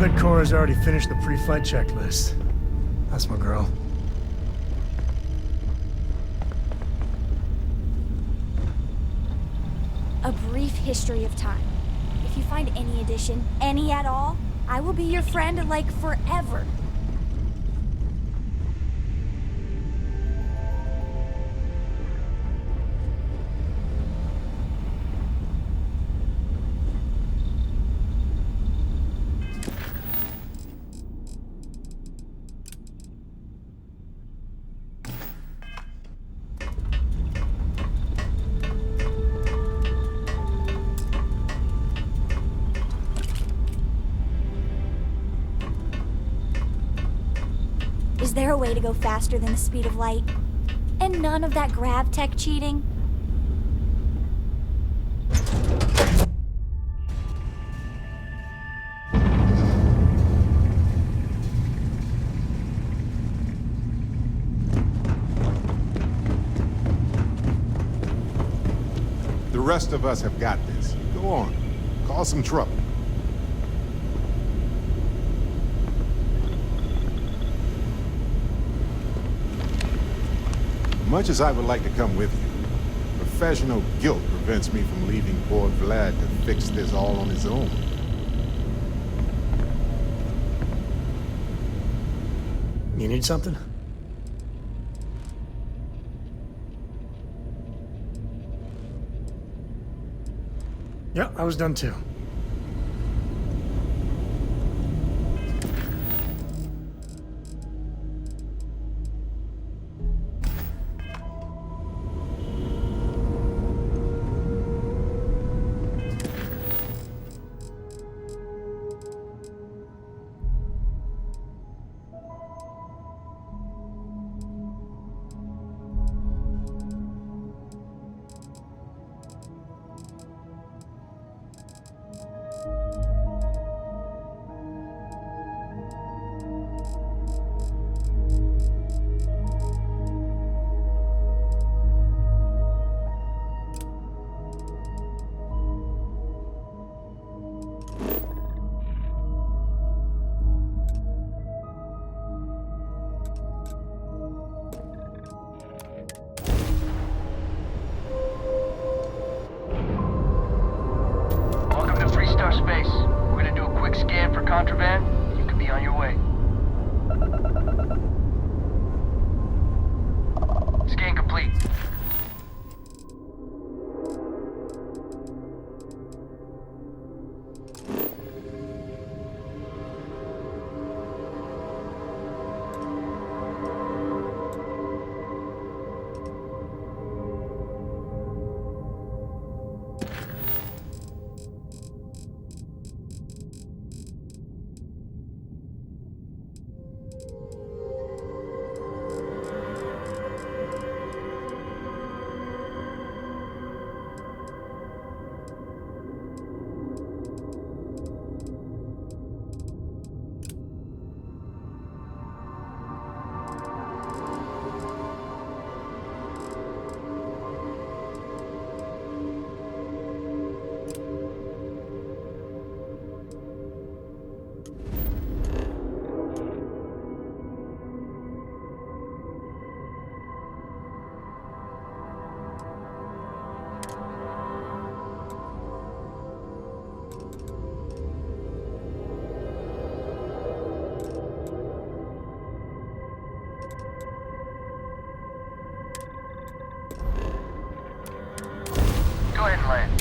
bet Cora's already finished the pre-flight checklist. That's my girl. A brief history of time. If you find any addition, any at all, I will be your friend, like, forever. Is there a way to go faster than the speed of light? And none of that grav tech cheating? The rest of us have got this. Go on. Cause some trouble. Much as I would like to come with you, professional guilt prevents me from leaving poor Vlad to fix this all on his own. You need something? Yeah, I was done too. Space. We're gonna do a quick scan for contraband, and you can be on your way. Scan complete. Go ahead and land.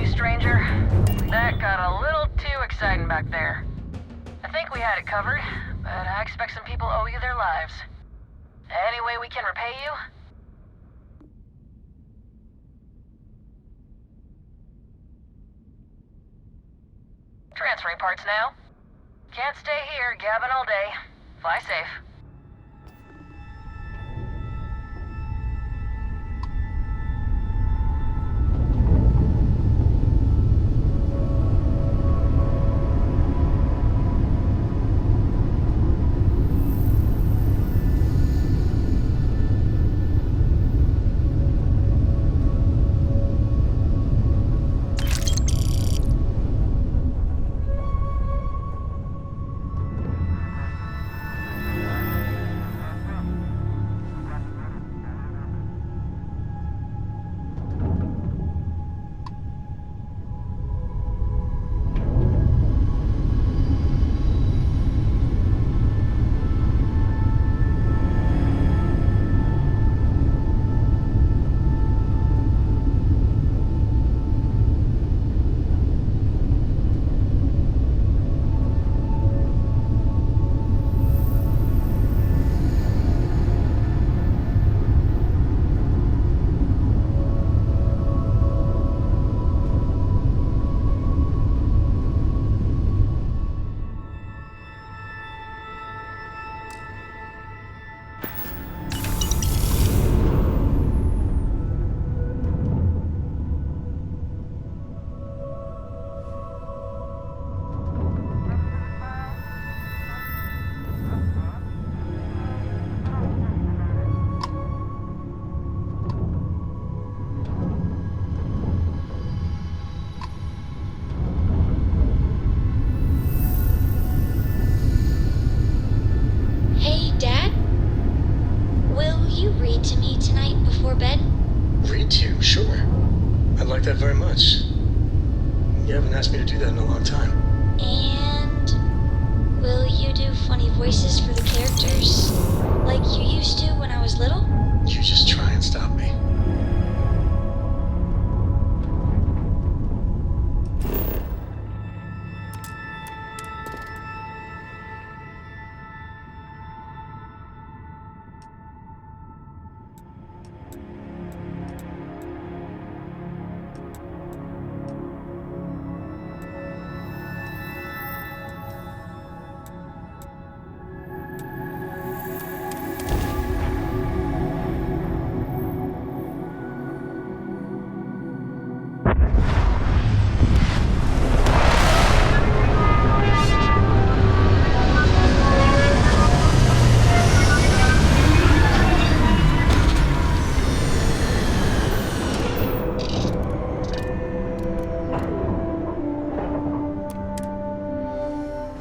you, stranger. That got a little too exciting back there. I think we had it covered, but I expect some people owe you their lives. Any way we can repay you? Transferring parts now. Can't stay here gabbing all day. Fly safe. Hey, Dad? Will you read to me tonight before bed? Read to you? Sure. I'd like that very much. You haven't asked me to do that in a long time. And will you do funny voices for the characters? Like you used to when I was little? You just try and stop me.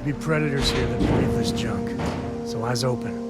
Be predators here that believe this junk. So eyes open.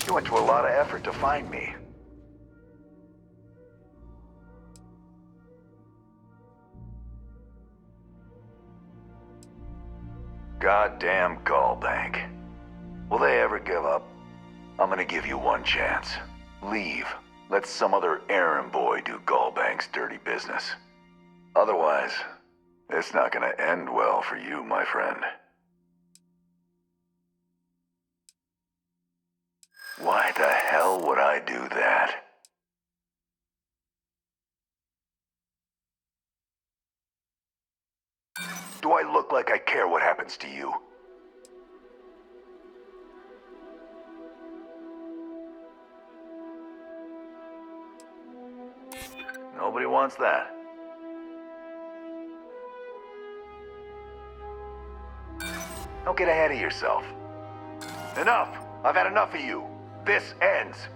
You went to a lot of effort to find me. Goddamn Gallbank. Will they ever give up? I'm gonna give you one chance. Leave. Let some other errand boy do Gallbank's dirty business. Otherwise, it's not gonna end well for you, my friend. Why the hell would I do that? Do I look like I care what happens to you? Nobody wants that. Don't get ahead of yourself. Enough! I've had enough of you. This ends.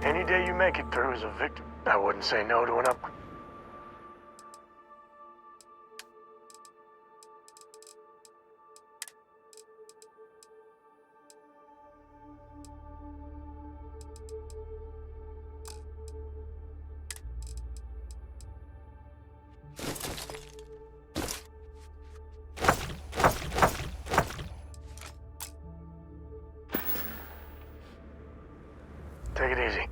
Any day you make it through is a victory. I wouldn't say no to an upgrade. Take it easy.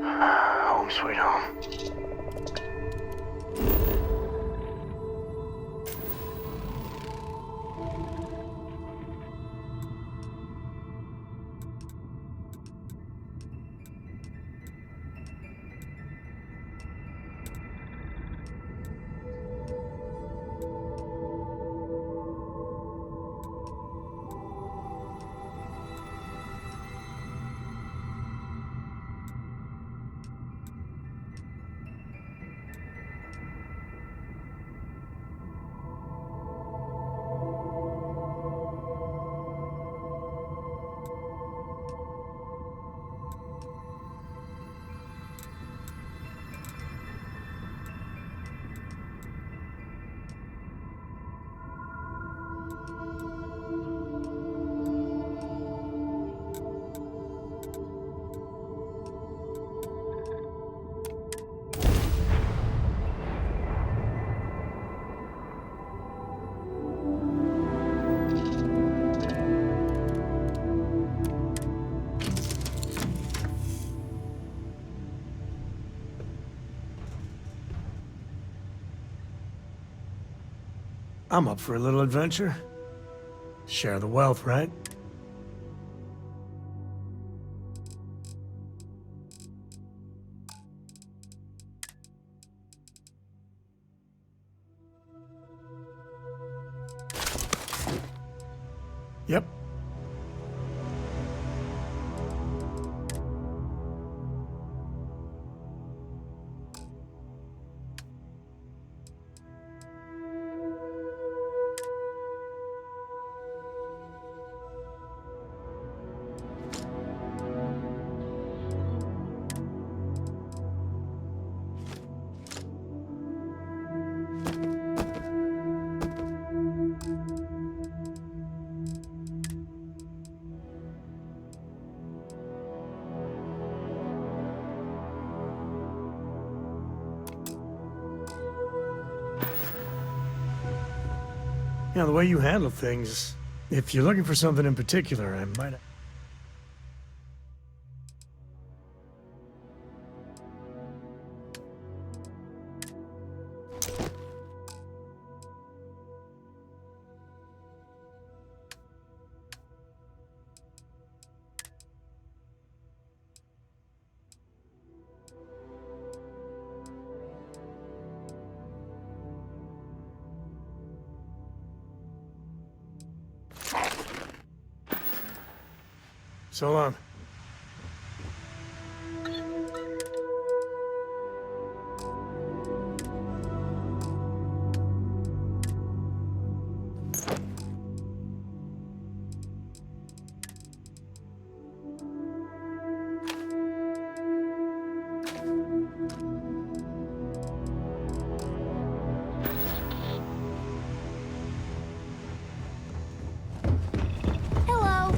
Home sweet home. I'm up for a little adventure. Share the wealth, right? Yep. You know, the way you handle things, If you're looking for something in particular, I might... So long. Hello.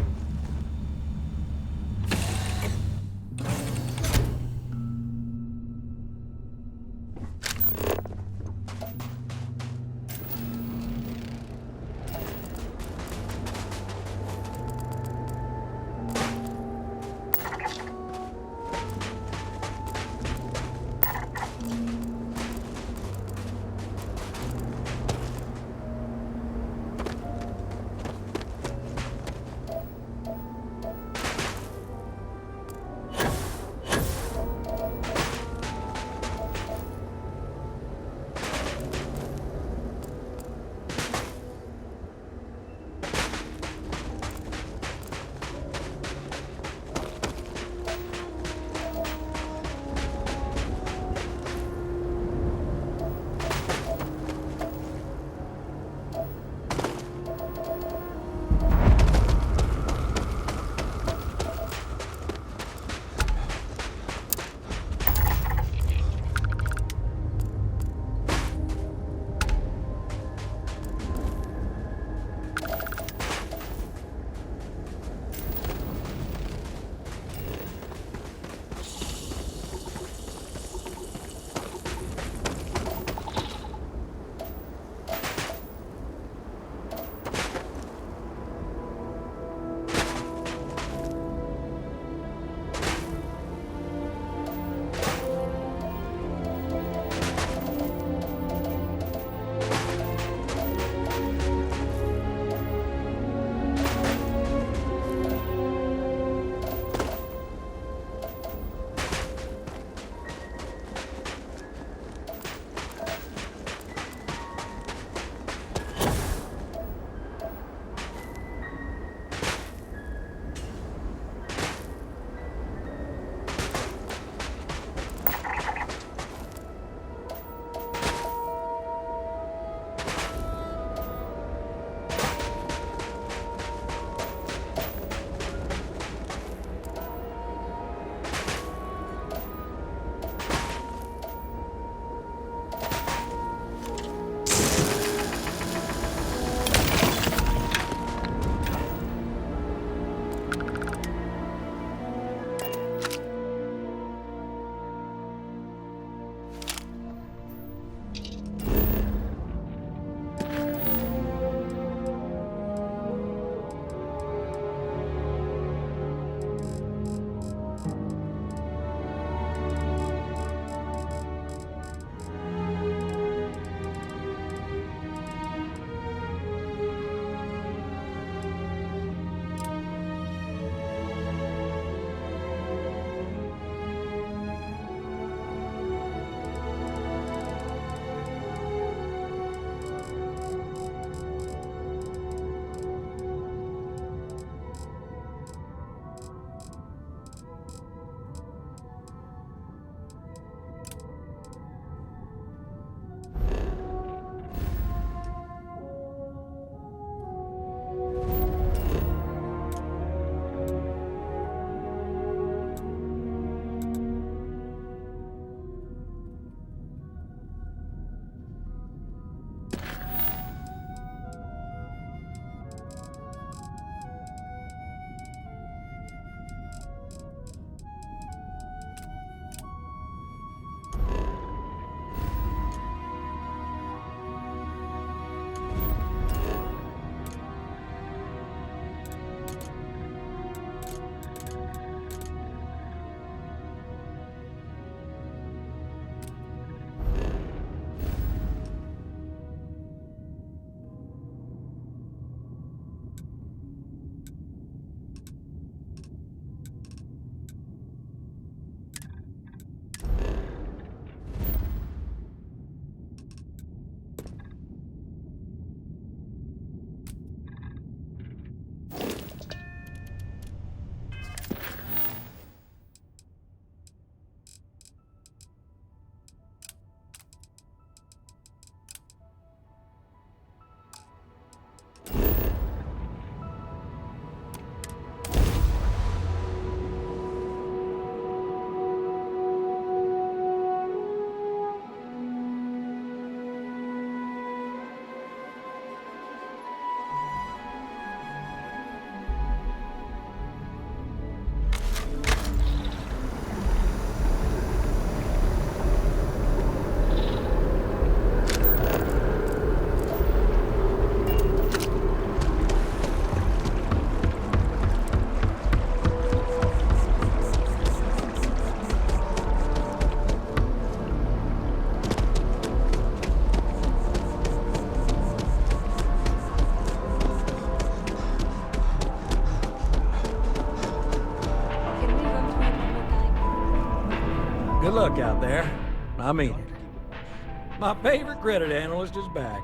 luck out there. I mean it. My favorite credit analyst is back.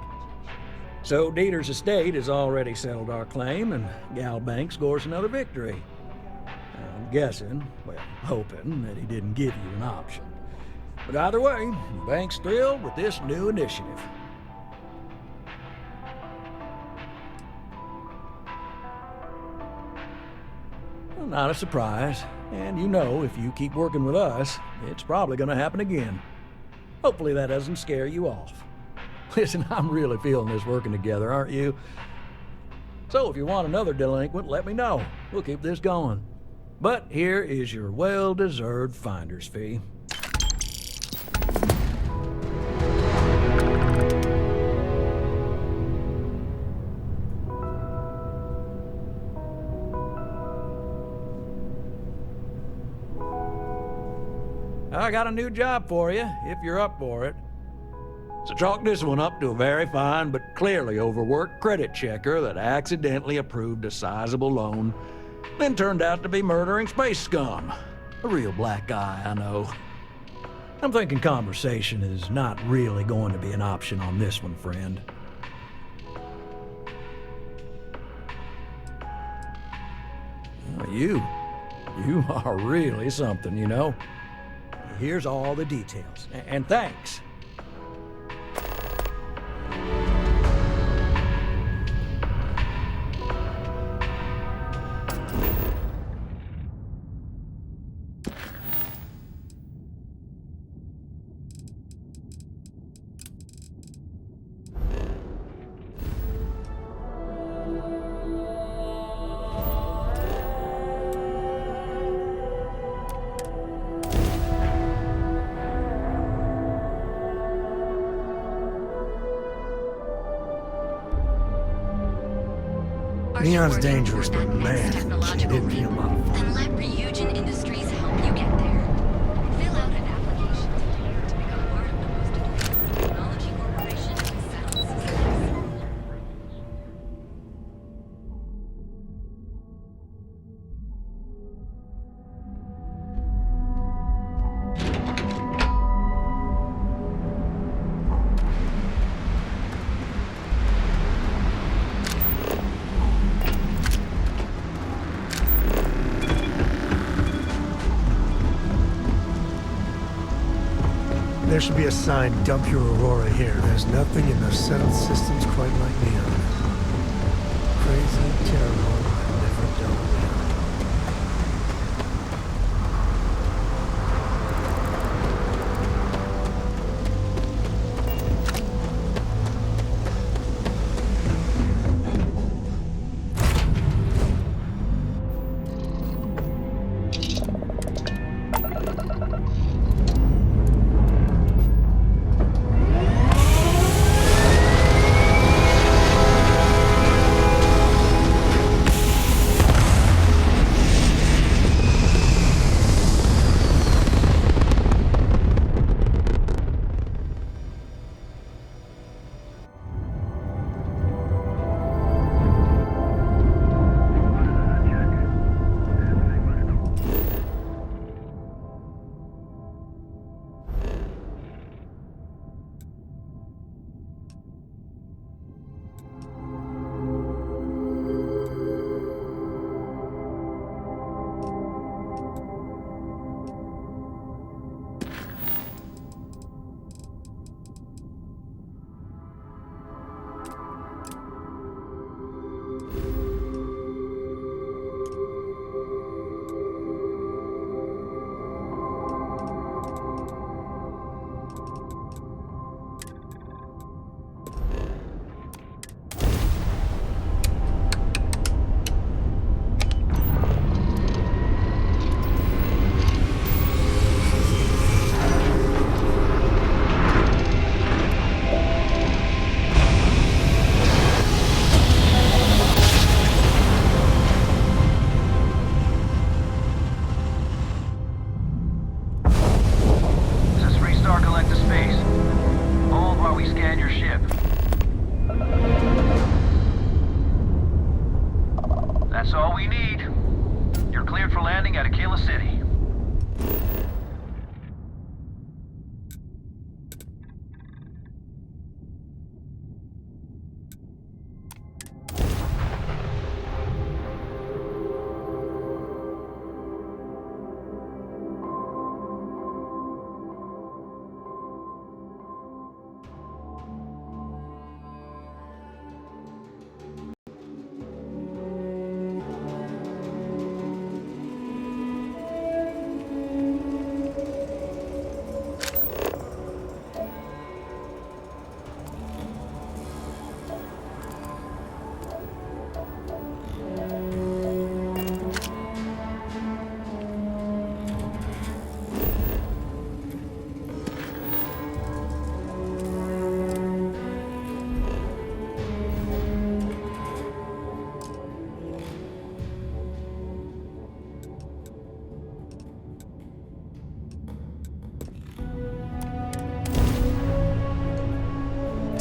So Dieter's estate has already settled our claim, and Gal Bank scores another victory. I'm guessing, well, hoping, that he didn't give you an option. But either way, the bank's thrilled with this new initiative. Well, not a surprise. And you know, if you keep working with us, it's probably gonna happen again. Hopefully that doesn't scare you off. Listen, I'm really feeling this working together, aren't you? So if you want another delinquent, let me know. We'll keep this going. But here is your well-deserved finder's fee. I got a new job for you, if you're up for it. So chalk this one up to a very fine but clearly overworked credit checker that accidentally approved a sizable loan, then turned out to be murdering space scum. A real black guy, I know. I'm thinking conversation is not really going to be an option on this one, friend. You are really something, you know. Here's all the details, and thanks. Neon's dangerous, but man, she did me a lot of fun. Then let Ryujin Industries help you get there. Fill out an application today to become part of the most advanced technology corporation in South Seas. There should be a sign, dump your Aurora here. There's nothing in those settled systems quite like Neon. Crazy, terrible, never dull. That's all we need. You're cleared for landing at Aquila City.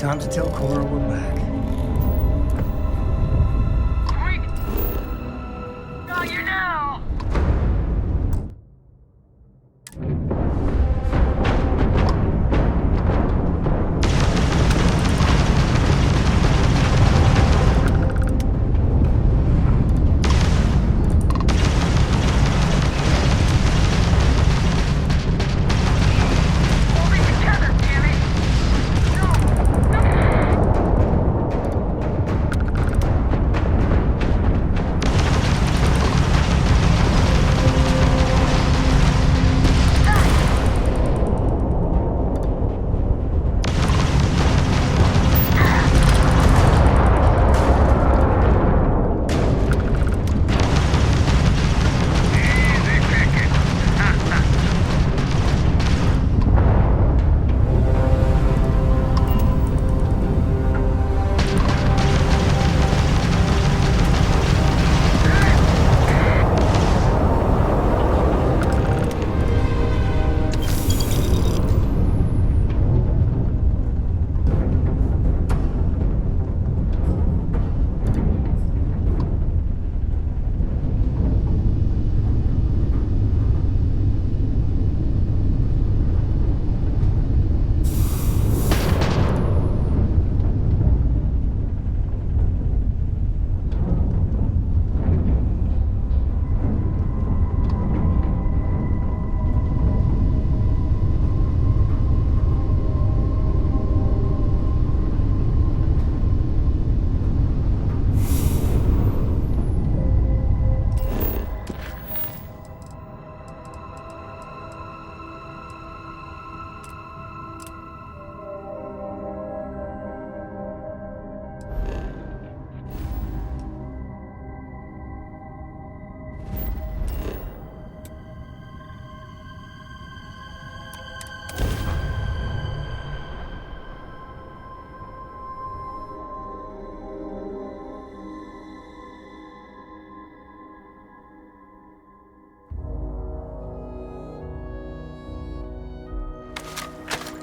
Time to tell Cora we're back. Freak! Got you now! Holding together, damn it!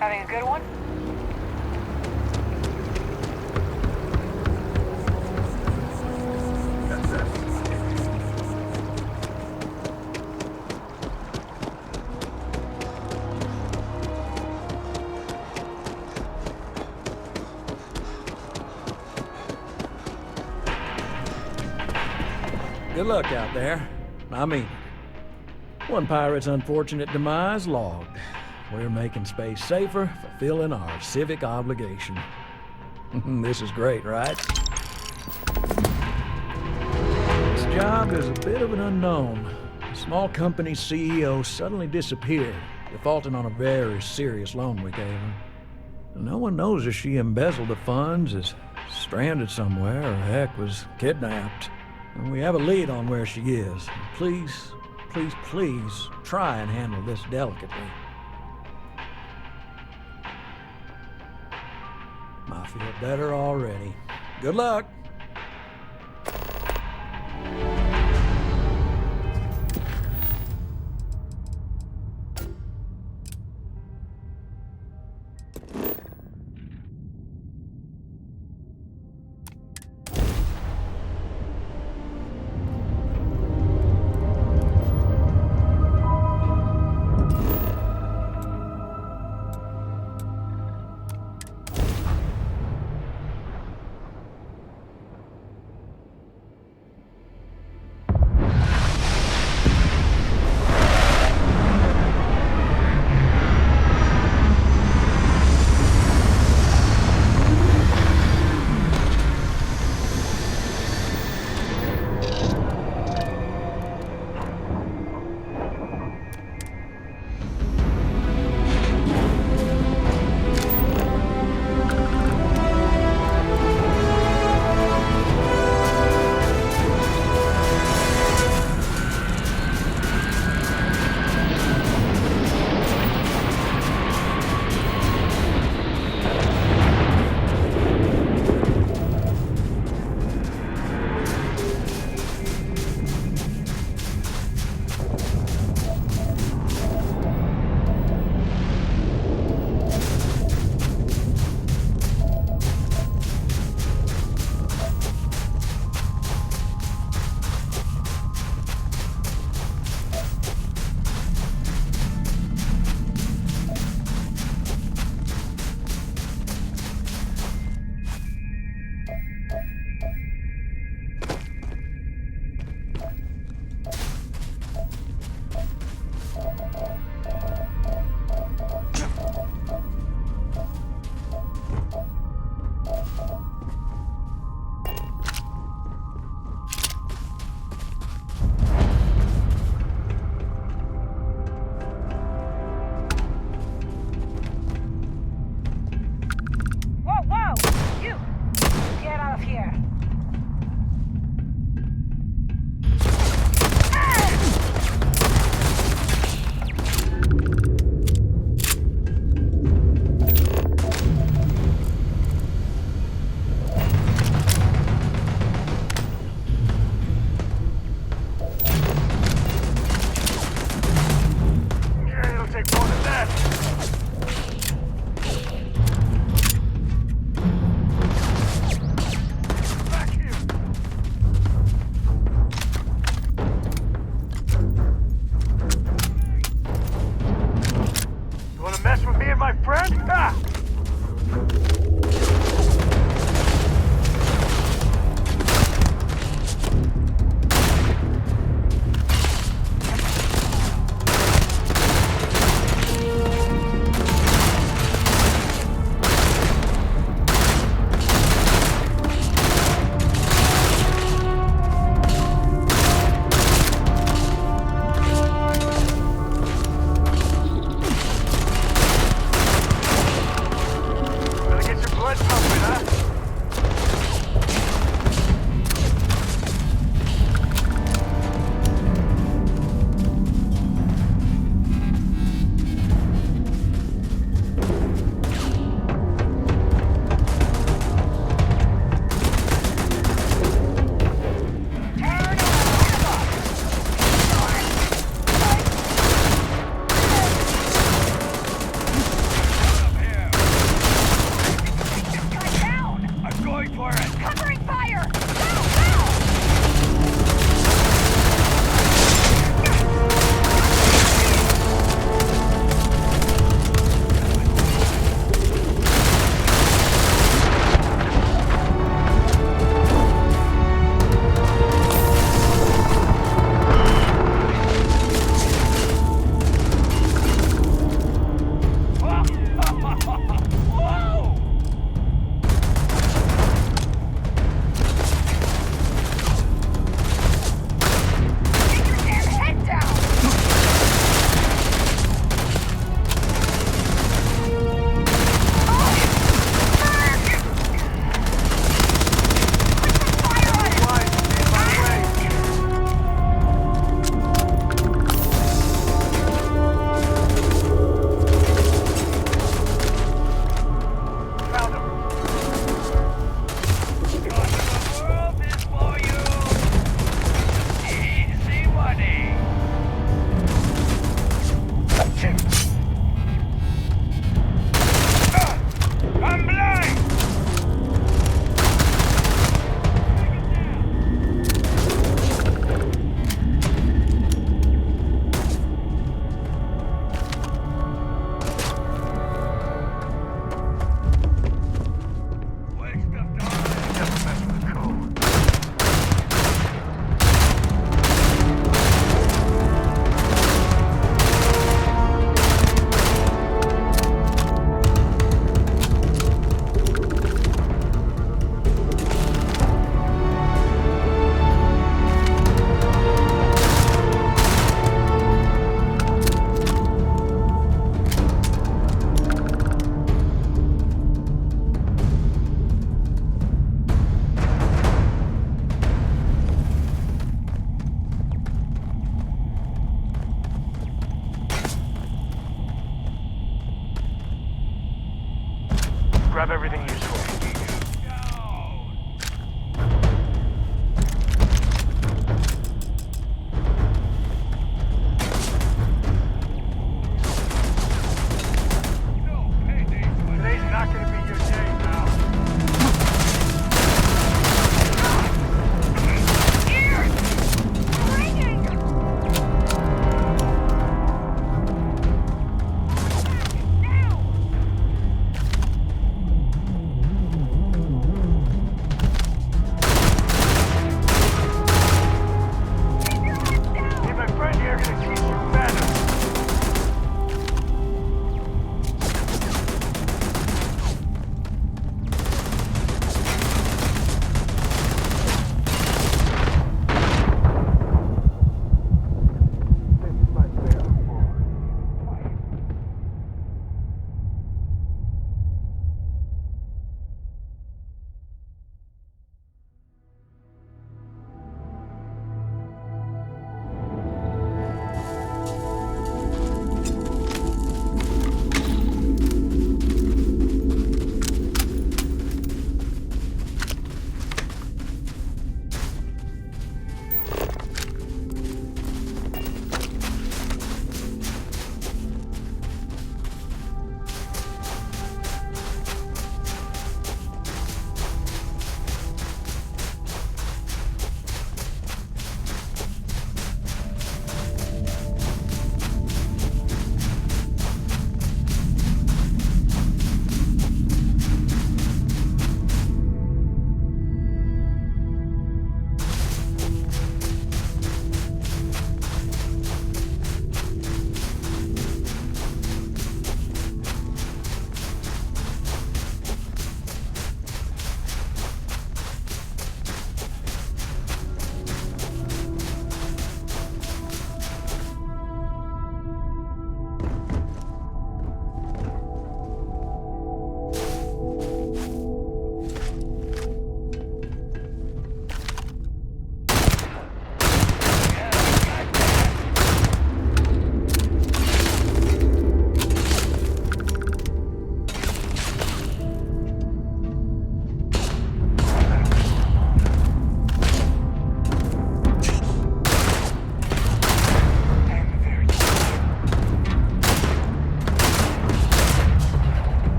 Having a good one? Good luck out there. I mean, one pirate's unfortunate demise logged. We're making space safer, fulfilling our civic obligation. This is great, right? This job is a bit of an unknown. A small company CEO suddenly disappeared, defaulting on a very serious loan we gave her. No one knows if she embezzled the funds, is stranded somewhere, or heck, was kidnapped. And we have a lead on where she is. Please, please, please try and handle this delicately. I feel better already. Good luck.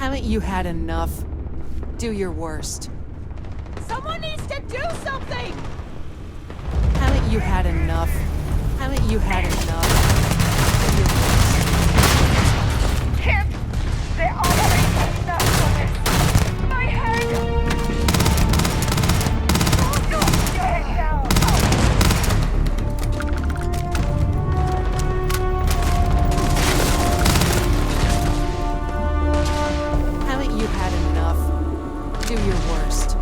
Haven't you had enough? Do your worst. Someone needs to do something! Haven't you had enough? Haven't you had enough? Do your worst. Kip! They're already enough for this! My head! Oh, no! Your head down! Haven't you had enough? Do your worst.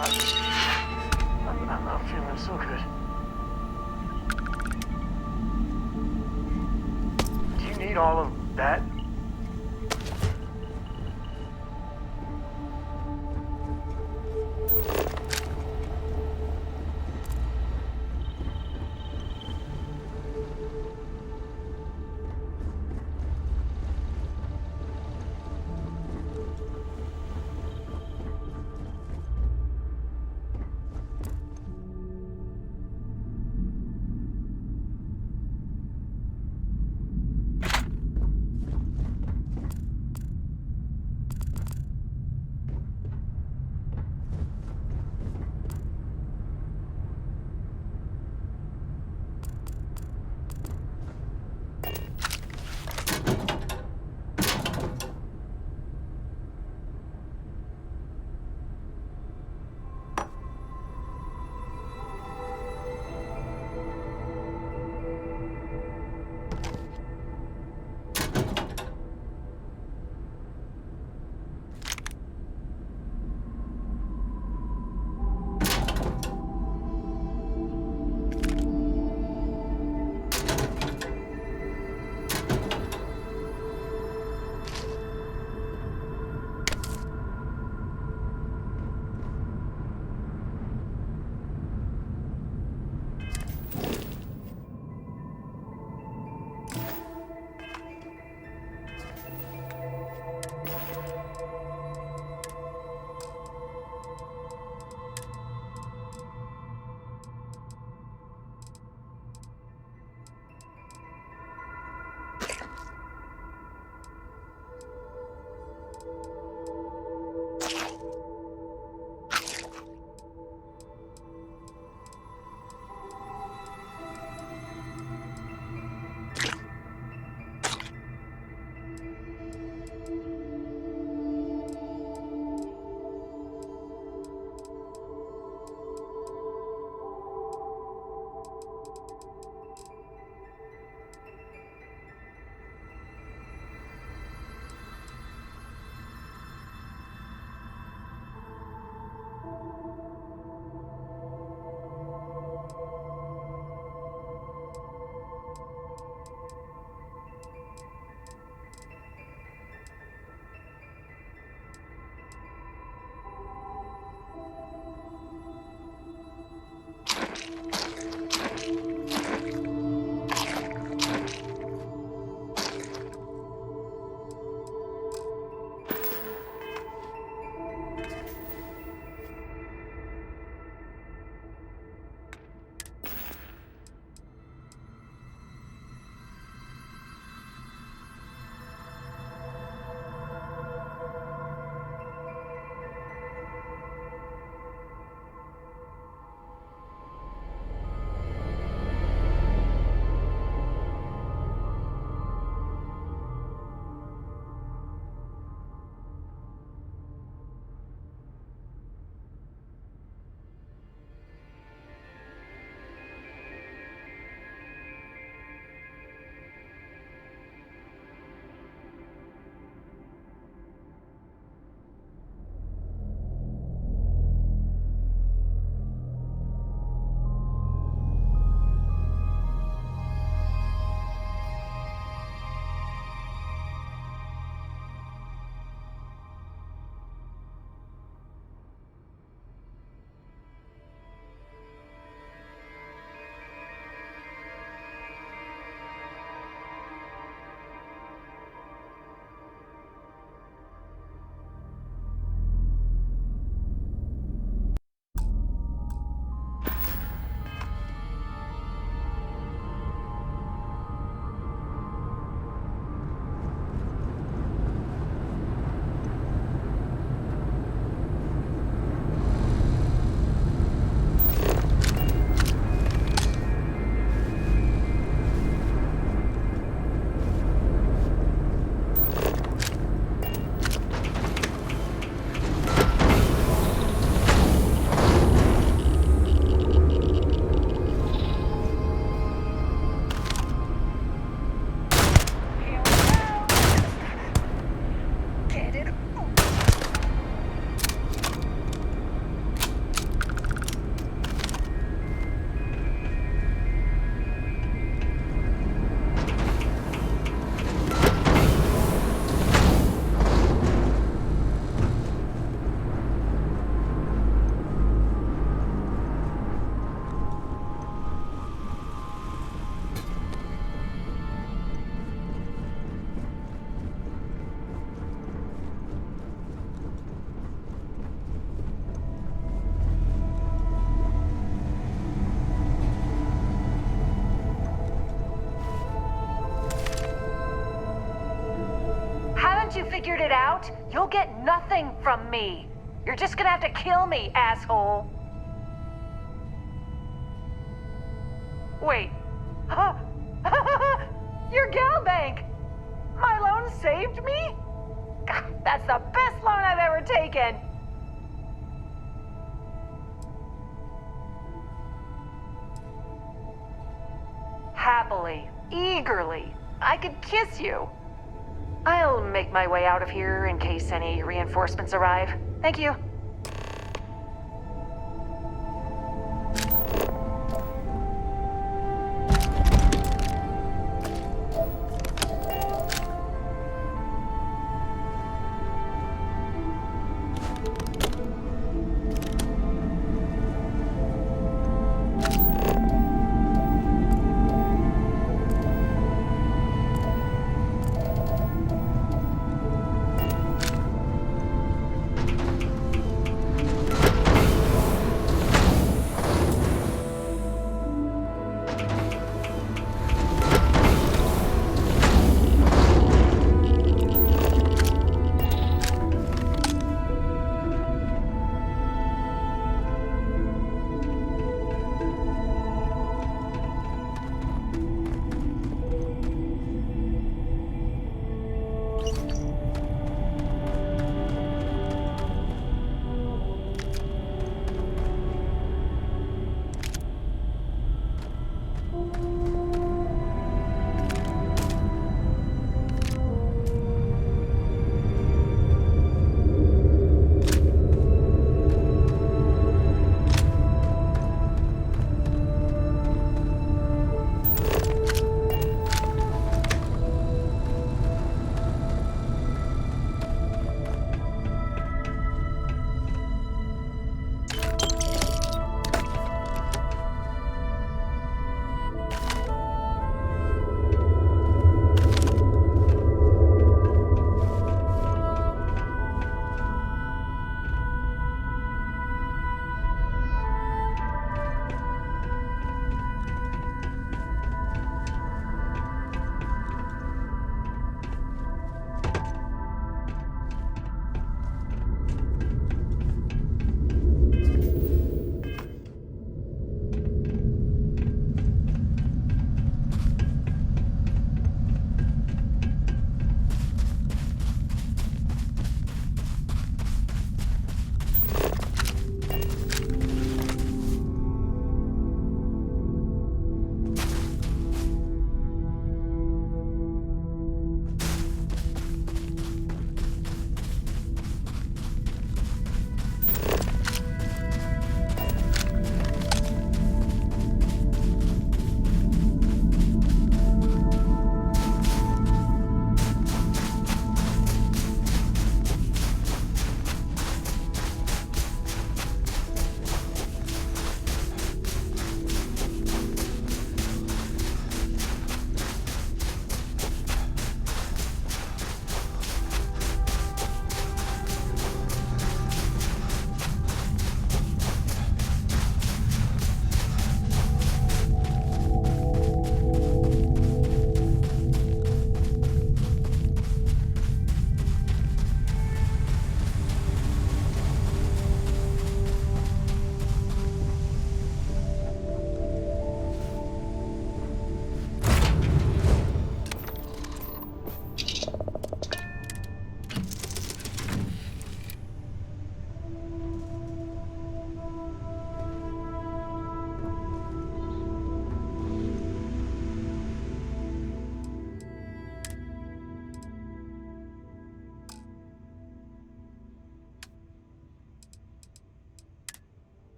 I'm not feeling so good. Do you need all of that? you figured it out, you'll get nothing from me. You're just gonna have to kill me, asshole. Wait. Huh? Your gal bank! My loan saved me? God, that's the best loan I've ever taken! Happily, eagerly, I could kiss you. I'll make my way out of here in case any reinforcements arrive. Thank you.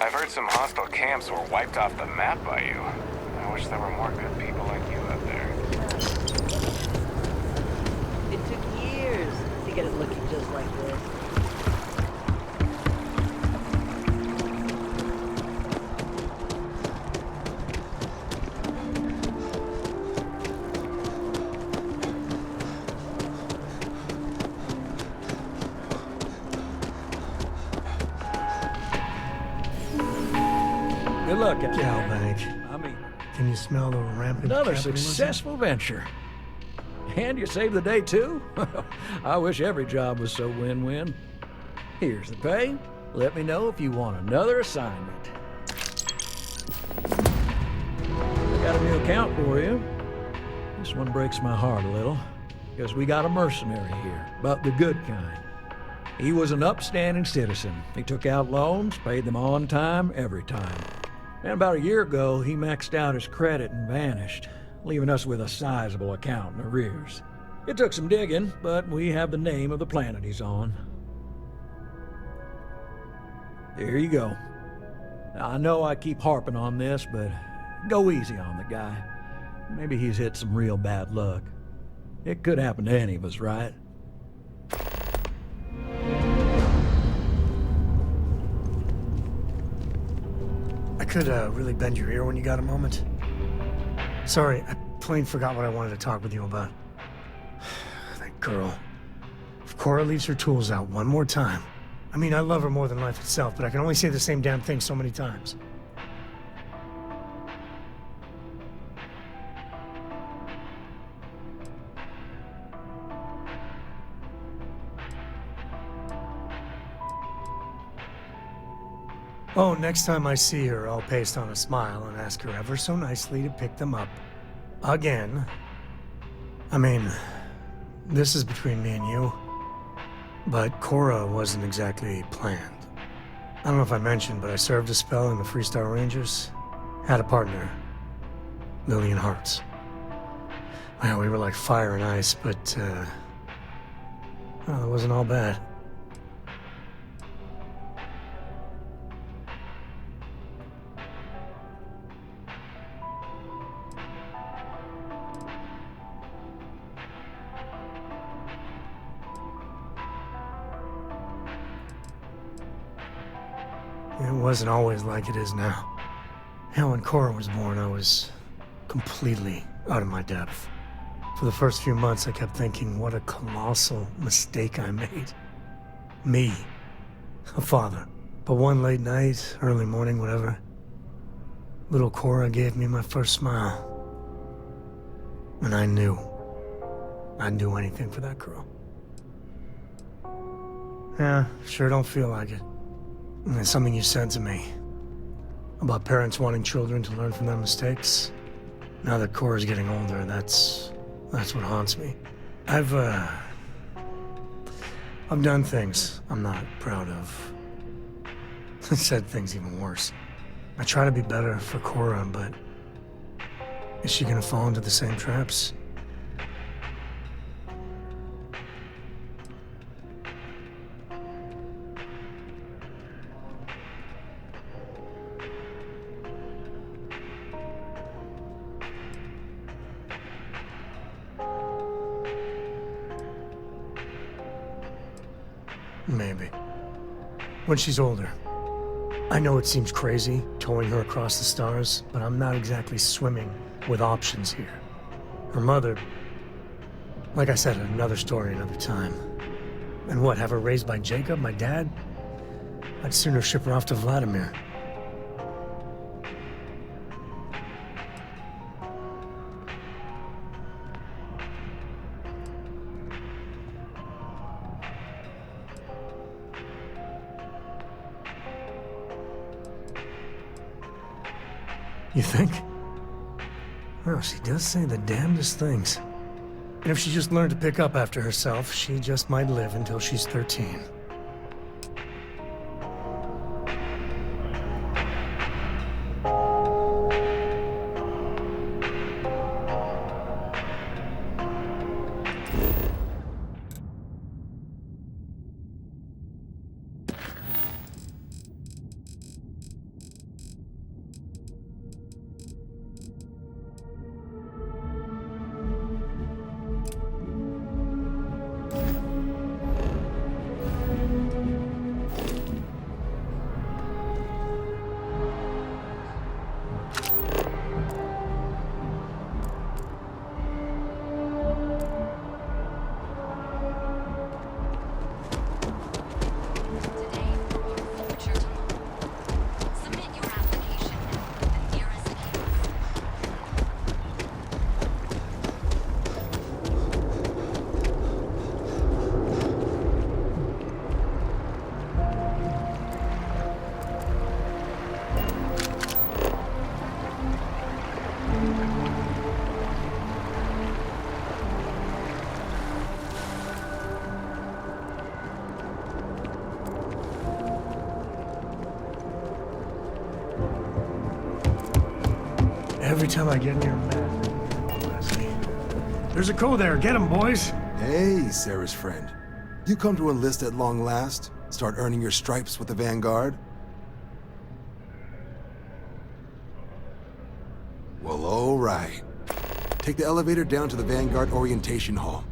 I've heard some hostile camps were wiped off the map by you. I wish there were more good people like you out there. It took years to get it looking just like this. Good luck out there. Galbank. I mean, Can you smell the rampant another capitalism? successful venture. And you saved the day, too? I wish every job was so win-win. Here's the pay. Let me know if you want another assignment. I got a new account for you. This one breaks my heart a little, because we got a mercenary here, but the good kind. He was an upstanding citizen. He took out loans, paid them on time, every time. And about a year ago, he maxed out his credit and vanished, leaving us with a sizable account in arrears. It took some digging, but we have the name of the planet he's on. There you go. Now, I know I keep harping on this, but go easy on the guy. Maybe he's hit some real bad luck. It could happen to any of us, right? I could really bend your ear when you got a moment. Sorry, I plain forgot what I wanted to talk with you about. That girl. If Cora leaves her tools out one more time. I mean, I love her more than life itself, but I can only say the same damn thing so many times. Oh, next time I see her, I'll paste on a smile and ask her ever so nicely to pick them up. Again. I mean, this is between me and you. But Cora wasn't exactly planned. I don't know if I mentioned, but I served a spell in the Freestar Rangers. Had a partner. Lillian Hartz. Well, we were like fire and ice, but, well, it wasn't all bad. It wasn't always like it is now. Hell, when Cora was born, I was completely out of my depth. For the first few months, I kept thinking, what a colossal mistake I made. Me, a father. But one late night, early morning, whatever, little Cora gave me my first smile. And I knew I'd do anything for that girl. Yeah, sure don't feel like it. And it's something you said to me about parents wanting children to learn from their mistakes. Now that Cora's getting older, that's what haunts me. I've done things I'm not proud of. Said things even worse. I try to be better for Cora, but is she gonna fall into the same traps? Maybe. When she's older. I know it seems crazy, towing her across the stars, but I'm not exactly swimming with options here. Her mother... Like I said, another story, another time. And what, have her raised by Jacob, my dad? I'd sooner ship her off to Vladimir. You think? Well, she does say the damnedest things. And if she just learned to pick up after herself, she just might live until she's 13. Every time I get near a map, Leslie. There's a code there. Get him, boys. Hey, Sarah's friend. You come to enlist at long last? Start earning your stripes with the Vanguard? Well, all right. Take the elevator down to the Vanguard Orientation Hall.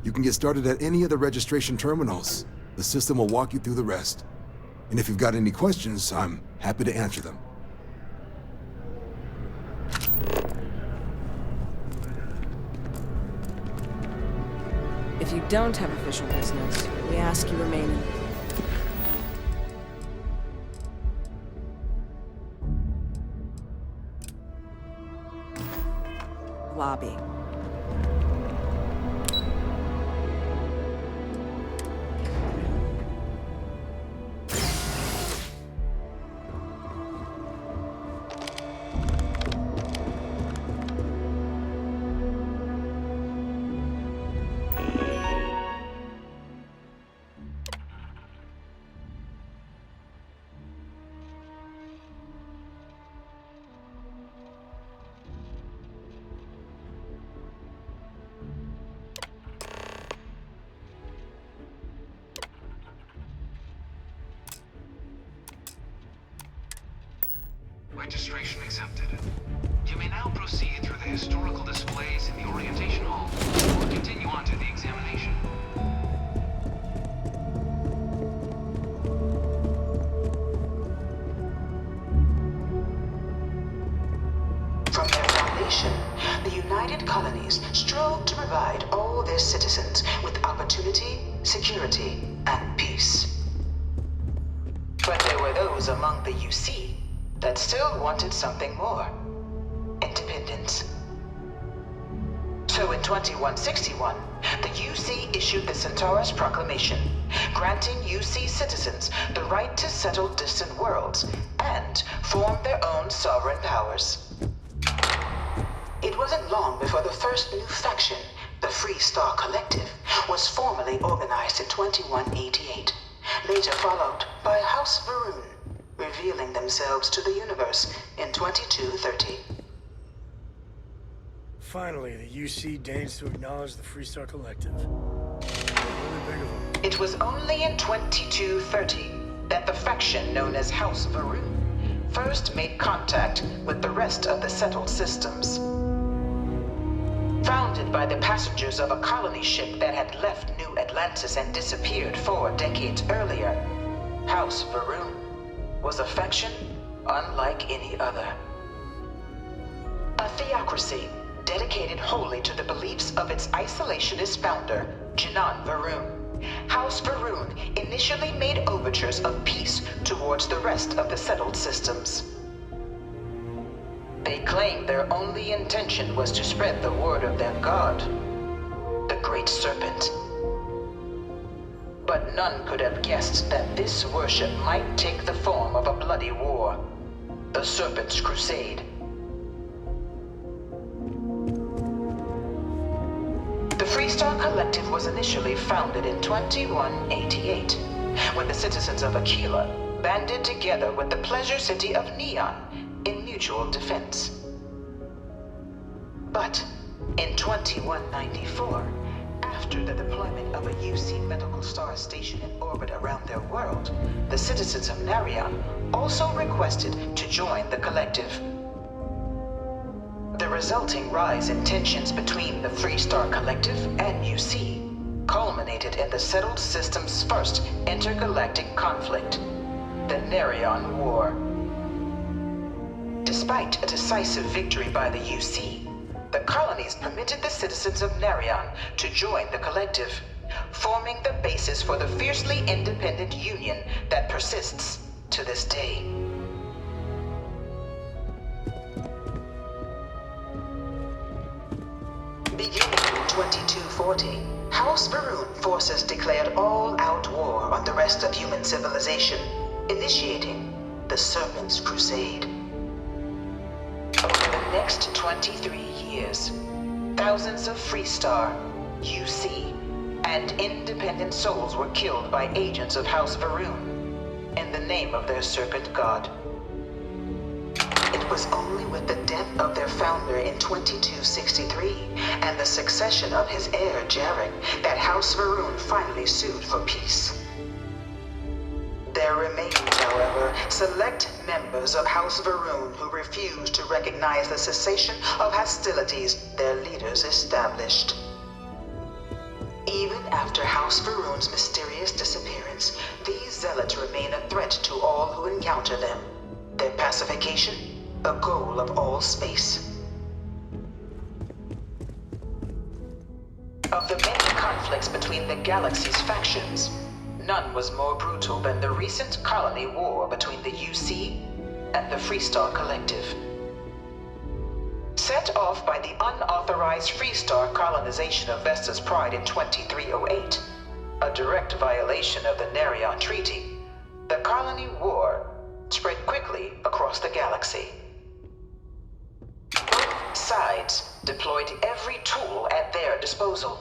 You can get started at any of the registration terminals. The system will walk you through the rest. And if you've got any questions, I'm happy to answer them. If you don't have official business, we ask you remain in lobby. Registration accepted. You may now proceed through the historical displays in the orientation hall, or continue on to the examination. From their foundation, the United Colonies strove to provide all their citizens with opportunity, security, and peace. But there were those among the UC that still wanted something more. Independence. So in 2161, the UC issued the Centaurus Proclamation, granting UC citizens the right to settle distant worlds and form their own sovereign powers. It wasn't long before the first new faction, the Free Star Collective, was formally organized in 2188, later followed by House Varun, revealing themselves to the universe in 2230. Finally, the UC deigns to acknowledge the Freestar Collective. Really big of them. It was only in 2230 that the faction known as House Varun first made contact with the rest of the settled systems. Founded by the passengers of a colony ship that had left New Atlantis and disappeared 4 decades earlier, House Varun was a faction unlike any other. A theocracy dedicated wholly to the beliefs of its isolationist founder, Janan Varun. House Varun initially made overtures of peace towards the rest of the settled systems. They claimed their only intention was to spread the word of their god, the Great Serpent. But none could have guessed that this worship might take the form of a bloody war, the Serpent's Crusade. The Freestar Collective was initially founded in 2188, when the citizens of Aquila banded together with the pleasure city of Neon in mutual defense. But in 2194, after the deployment of a UC medical star station in orbit around their world, the citizens of Narion also requested to join the collective. The resulting rise in tensions between the Freestar Collective and UC culminated in the settled system's first intergalactic conflict, the Narion War. Despite a decisive victory by the UC, the colonies permitted the citizens of Narion to join the collective, forming the basis for the fiercely independent union that persists to this day. Beginning in 2240, House Varun forces declared all-out war on the rest of human civilization, initiating the Serpent's Crusade. Over the next 23 years, thousands of Freestar, UC, and independent souls were killed by agents of House Varun in the name of their serpent god. It was only with the death of their founder in 2263 and the succession of his heir, Jarek, that House Varun finally sued for peace. There remained, however, select members of House Varun who refused to recognize the cessation of hostilities their leaders established. Even after House Varun's mysterious disappearance, these zealots remain a threat to all who encounter them. Their pacification, a goal of all space. Of the many conflicts between the galaxy's factions, none was more brutal than the recent colony war between the UC and the Freestar Collective. Set off by the unauthorized Freestar colonization of Vesta's Pride in 2308, a direct violation of the Nerion Treaty, the colony war spread quickly across the galaxy. Both sides deployed every tool at their disposal.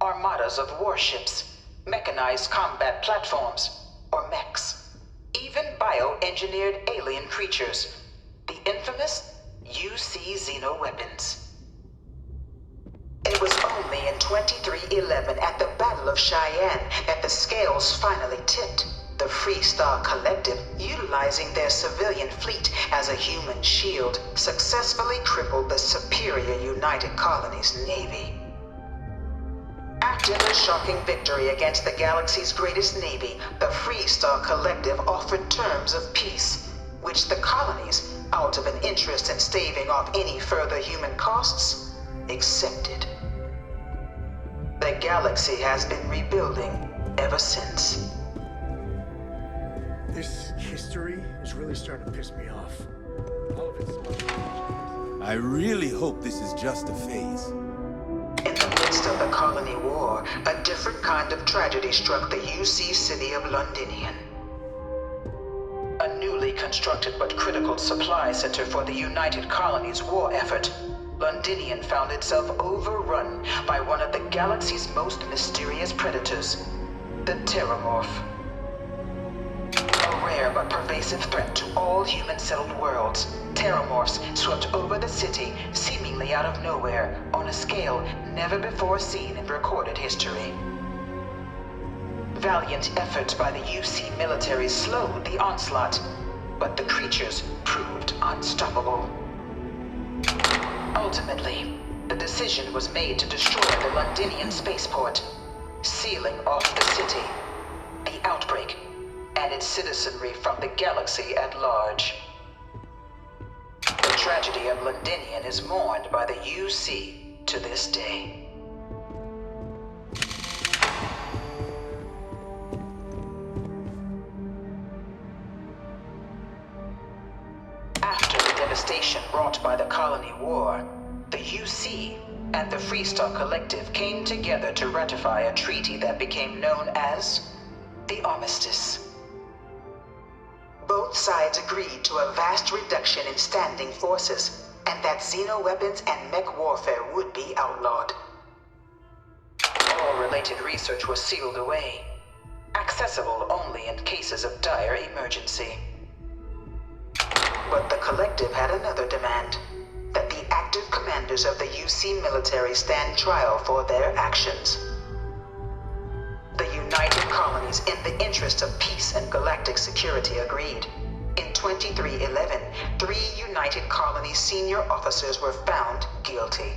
Armadas of warships, mechanized combat platforms, or mechs, even bioengineered alien creatures, the infamous UC xeno-weapons. It was only in 2311 at the Battle of Cheyenne that the scales finally tipped. The Freestar Collective, utilizing their civilian fleet as a human shield, successfully crippled the superior United Colonies Navy. After the shocking victory against the galaxy's greatest navy, the Freestar Collective offered terms of peace, which the colonies, out of an interest in staving off any further human costs, accepted. The galaxy has been rebuilding ever since. This history is really starting to piss me off. All of it's... I really hope this is just a phase. In the midst of the colony war, a different kind of tragedy struck the UC city of Londinian. A newly constructed but critical supply center for the United Colonies' war effort, Londinian found itself overrun by one of the galaxy's most mysterious predators, the Terramorph. A rare but pervasive threat to all human-settled worlds, Terramorphs swept over the city, seemingly out of nowhere, on a scale never before seen in recorded history. Valiant efforts by the UC military slowed the onslaught, but the creatures proved unstoppable. Ultimately, the decision was made to destroy the Londinian spaceport, sealing off the city, the outbreak, and its citizenry from the galaxy at large. The tragedy of Londinian is mourned by the UC to this day. After the devastation wrought by the colony war, the UC and the Freestar Collective came together to ratify a treaty that became known as the Armistice. Both sides agreed to a vast reduction in standing forces, and that xeno-weapons and mech warfare would be outlawed. All related research was sealed away, accessible only in cases of dire emergency. But the Collective had another demand, that the active commanders of the UC military stand trial for their actions. The United Colonies, in the interest of peace and galactic security, agreed. In 2311, 3 United Colonies senior officers were found guilty.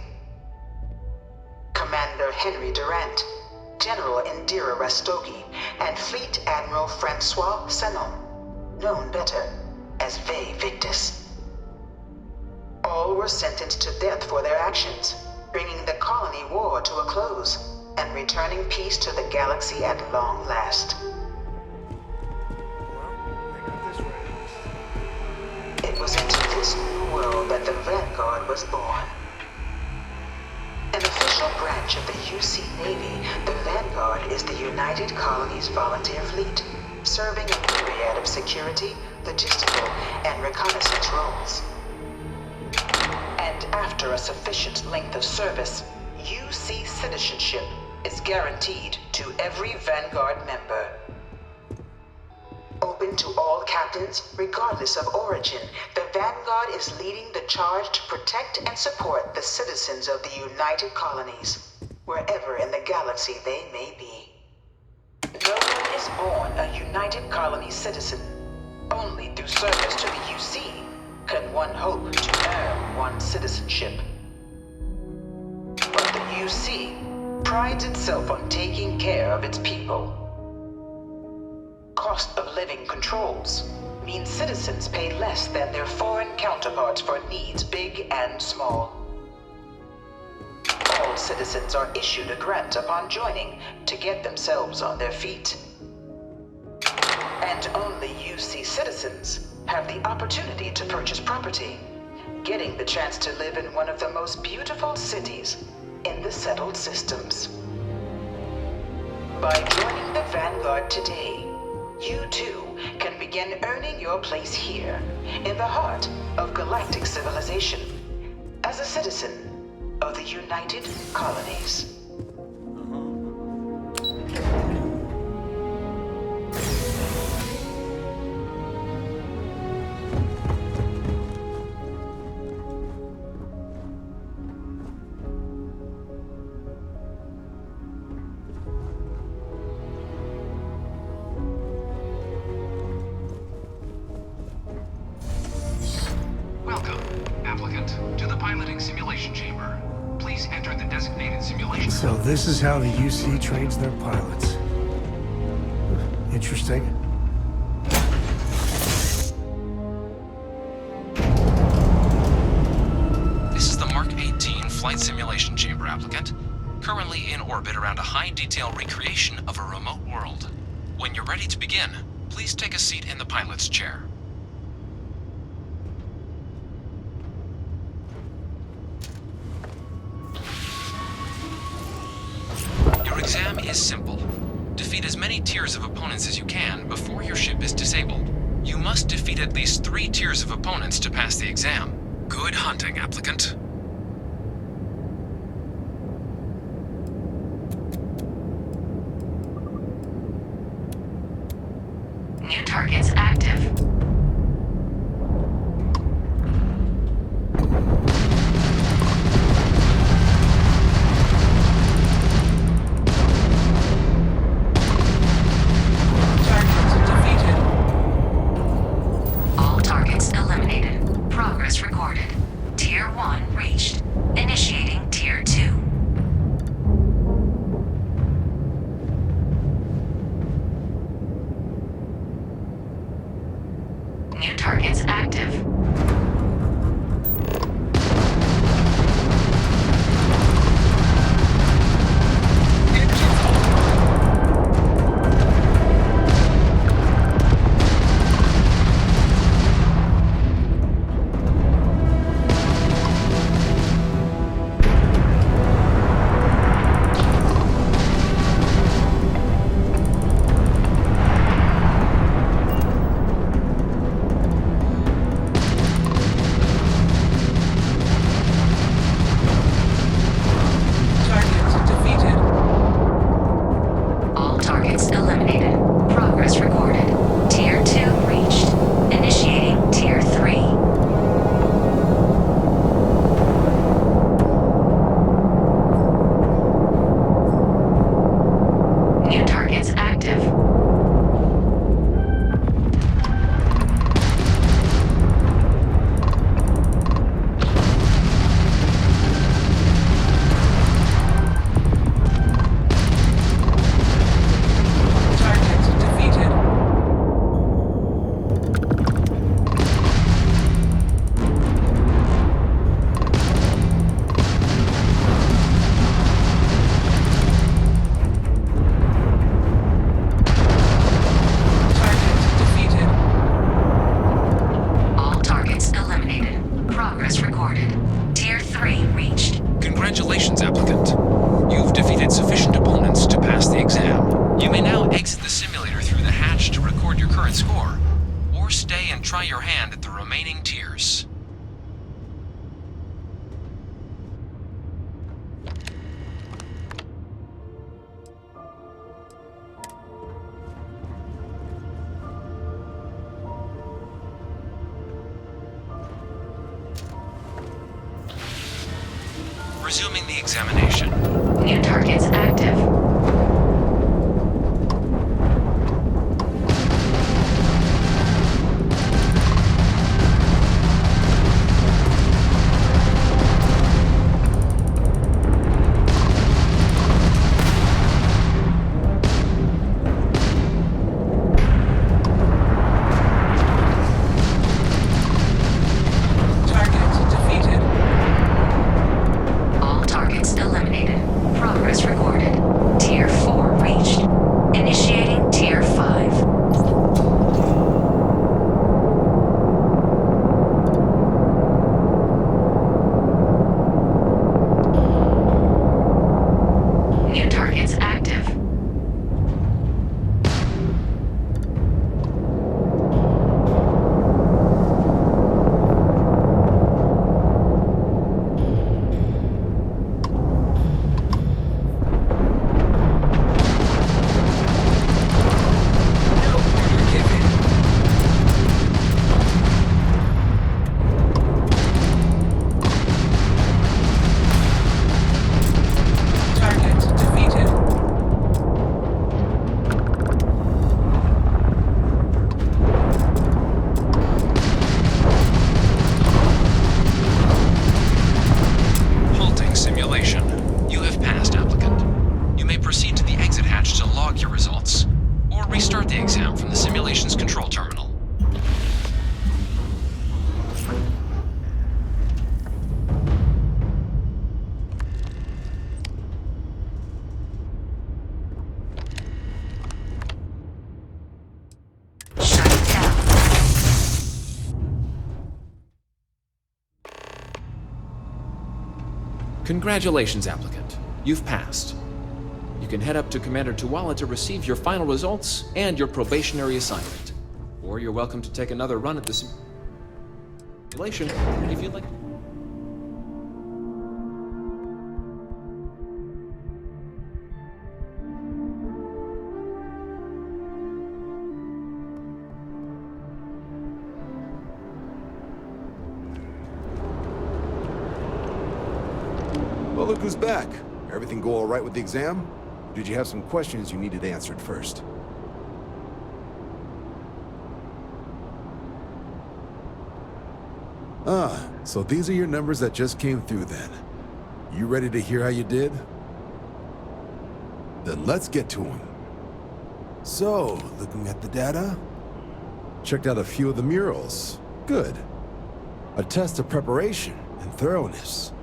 Commander Henry Durant, General Indira Rastogi, and Fleet Admiral Francois Sanon, known better as Ve Victus. All were sentenced to death for their actions, bringing the colony war to a close and returning peace to the galaxy at long last. It was into this new world that the Vanguard was born. An official branch of the UC Navy, the Vanguard is the United Colonies Volunteer Fleet, serving a myriad of security, logistical, and reconnaissance roles. And after a sufficient length of service, UC citizenship is guaranteed to every Vanguard member. Open to all captains Captains, regardless of origin, the Vanguard is leading the charge to protect and support the citizens of the United Colonies, wherever in the galaxy they may be. No one is born a United Colony citizen. Only through service to the UC can one hope to earn one's citizenship. But the UC prides itself on taking care of its people. Cost of living controls mean citizens pay less than their foreign counterparts for needs big and small. All citizens are issued a grant upon joining to get themselves on their feet. And only UC citizens have the opportunity to purchase property, getting the chance to live in one of the most beautiful cities in the settled systems. By joining the Vanguard today, you too can begin earning your place here, in the heart of galactic civilization, as a citizen of the United Colonies. Welcome, applicant, to the piloting simulation chamber. Please enter the designated simulation. So this is how the UC trades their pilots. Interesting. This is the Mark 18 flight simulation chamber, applicant. Currently in orbit around a high-detail recreation of a remote world. When you're ready to begin, please take a seat in the pilot's chair. Your exam is simple. Defeat as many tiers of opponents as you can before your ship is disabled. You must defeat at least 3 tiers of opponents to pass the exam. Good hunting, applicant. New targets active. All targets eliminated. Progress recorded. Tier 1 reached. Initiating Tier 2. New targets active. All targets eliminated. Progress recorded. Tier 2 reached. Initiating Tier 3. New targets active. All targets eliminated. Progress recorded. Tier 3 reached. Congratulations, applicant. You've defeated sufficient opponents to pass the exam. You may now exit the simulator through the hatch to record your current score, or stay and try your hand at the remaining tiers. Resuming the examination. New targets active. All targets eliminated. Progress recorded. Tier 4 reached. Initiating Tier 5. New targets active. Target defeated. Halting simulation. You have passed, applicant. You may proceed to the exit hatch to log your results, or restart the exam from the simulation's control terminal. Shut down. Congratulations, applicant. You've passed. You can head up to Commander Tuwala to receive your final results and your probationary assignment. Or you're welcome to take another run at the simulation if you'd like. Well, look who's back. Everything go all right with the exam? Did you have some questions you needed answered first? Ah, so these are your numbers that just came through then. You ready to hear how you did? Then let's get to them. So, looking at the data, checked out a few of the murals. Good. A test of preparation and thoroughness.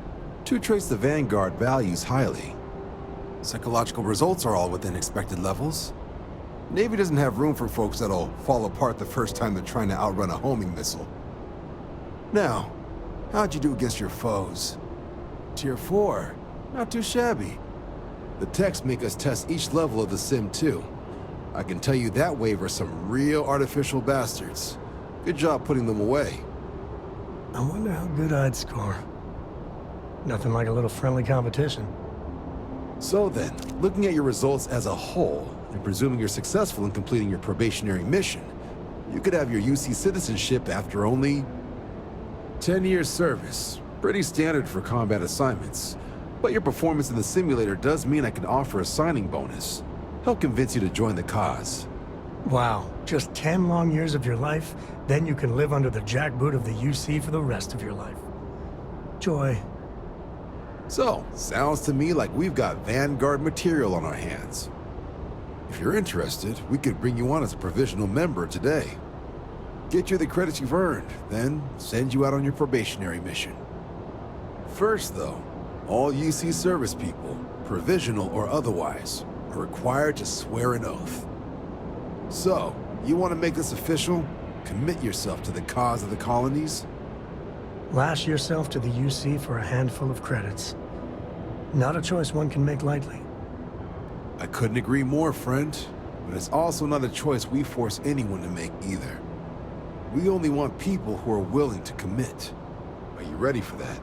Two traits the Vanguard values highly. Psychological results are all within expected levels. Navy doesn't have room for folks that'll fall apart the first time they're trying to outrun a homing missile. Now, how'd you do against your foes? Tier 4, not too shabby. The techs make us test each level of the sim too. I can tell you that wave are some real artificial bastards. Good job putting them away. I wonder how good I'd score. Nothing like a little friendly competition. So then, looking at your results as a whole, and presuming you're successful in completing your probationary mission, you could have your UC citizenship after only 10 years service. Pretty standard for combat assignments. But your performance in the simulator does mean I can offer a signing bonus. Help convince you to join the cause. Wow, just 10 long years of your life, then you can live under the jackboot of the UC for the rest of your life. Joy. So, sounds to me like we've got Vanguard material on our hands. If you're interested, we could bring you on as a provisional member today. Get you the credits you've earned, then send you out on your probationary mission. First, though, all UC service people, provisional or otherwise, are required to swear an oath. So, you want to make this official? Commit yourself to the cause of the colonies? Lash yourself to the UC for a handful of credits. Not a choice one can make lightly. I couldn't agree more, friend. But it's also not a choice we force anyone to make either. We only want people who are willing to commit. Are you ready for that?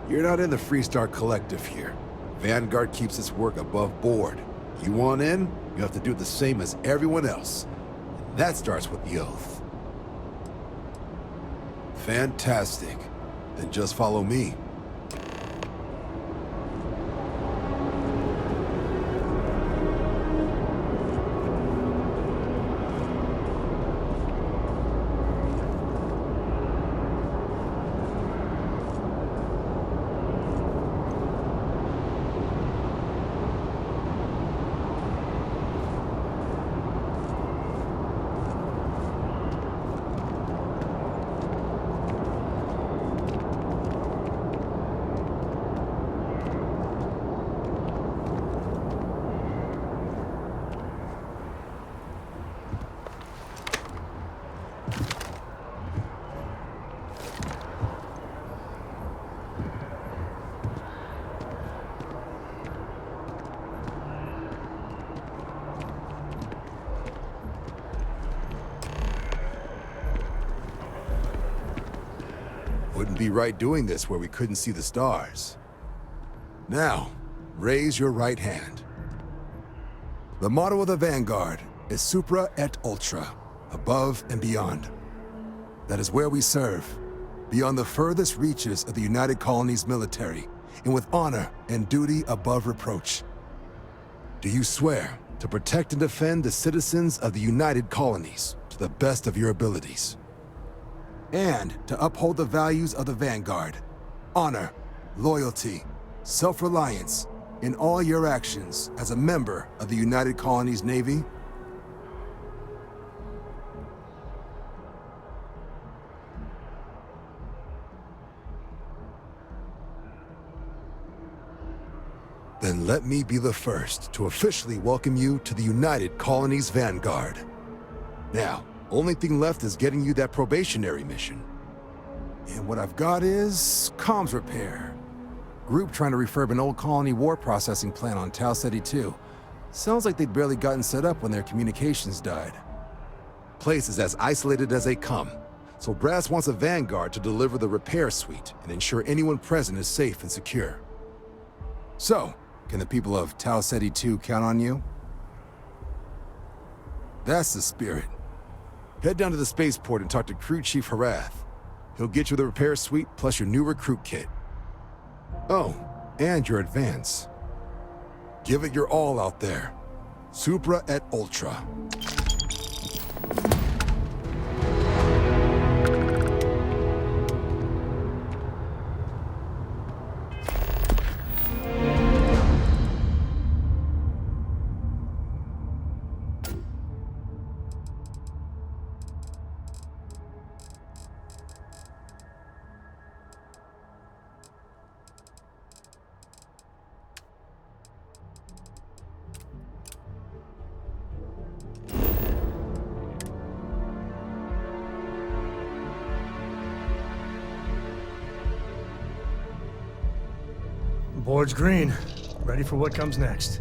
You're not in the Freestar Collective here. Vanguard keeps its work above board. You want in, you have to do the same as everyone else. That starts with the oath. Fantastic. Then just follow me. Wouldn't be right doing this where we couldn't see the stars. Now, raise your right hand. The motto of the Vanguard is Supra et Ultra, above and beyond. That is where we serve, beyond the furthest reaches of the United Colonies military, and with honor and duty above reproach. Do you swear to protect and defend the citizens of the United Colonies to the best of your abilities? And to uphold the values of the Vanguard, honor, loyalty, self-reliance, in all your actions as a member of the United Colonies Navy? Then let me be the first to officially welcome you to the United Colonies Vanguard. Now, only thing left is getting you that probationary mission. And what I've got is comms repair. Group trying to refurb an old colony war processing plant on Tau Ceti 2. Sounds like they'd barely gotten set up when their communications died. Place is as isolated as they come, so Brass wants a Vanguard to deliver the repair suite and ensure anyone present is safe and secure. So, can the people of Tau Ceti 2 count on you? That's the spirit. Head down to the spaceport and talk to Crew Chief Harath. He'll get you the repair suite plus your new recruit kit. Oh, and your advance. Give it your all out there. Supra et Ultra. Board's green. Ready for what comes next.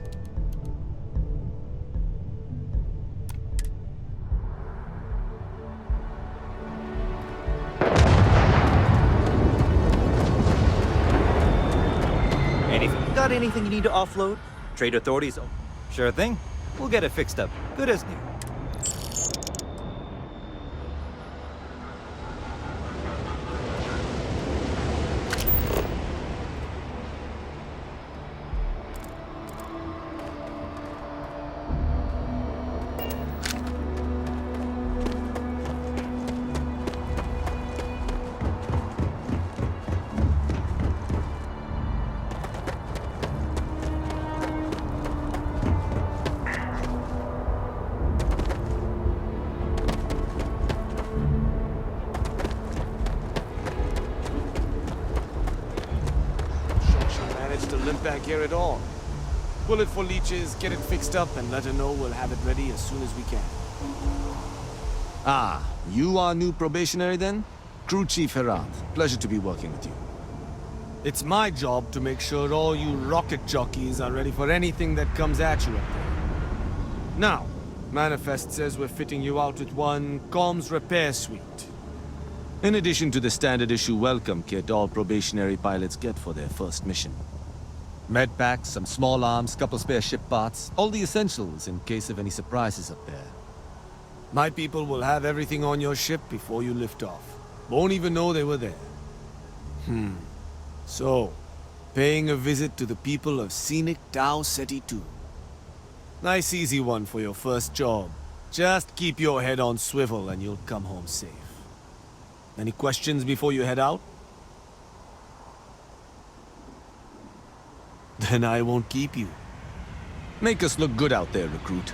Got anything you need to offload? Trade authorities? Sure thing. We'll get it fixed up. Good as new. Back here at all. Bullet for leeches, get it fixed up, and let her know we'll have it ready as soon as we can. Ah, you are new probationary then? Crew Chief Herath, pleasure to be working with you. It's my job to make sure all you rocket jockeys are ready for anything that comes at you up there. Now, Manifest says we're fitting you out with one comms repair suite. In addition to the standard issue welcome kit all probationary pilots get for their first mission. Med packs, some small arms, couple spare ship parts, all the essentials in case of any surprises up there. My people will have everything on your ship before you lift off. Won't even know they were there. So, paying a visit to the people of scenic Tau Ceti 2. Nice easy one for your first job. Just keep your head on swivel and you'll come home safe. Any questions before you head out? Then I won't keep you. Make us look good out there, recruit.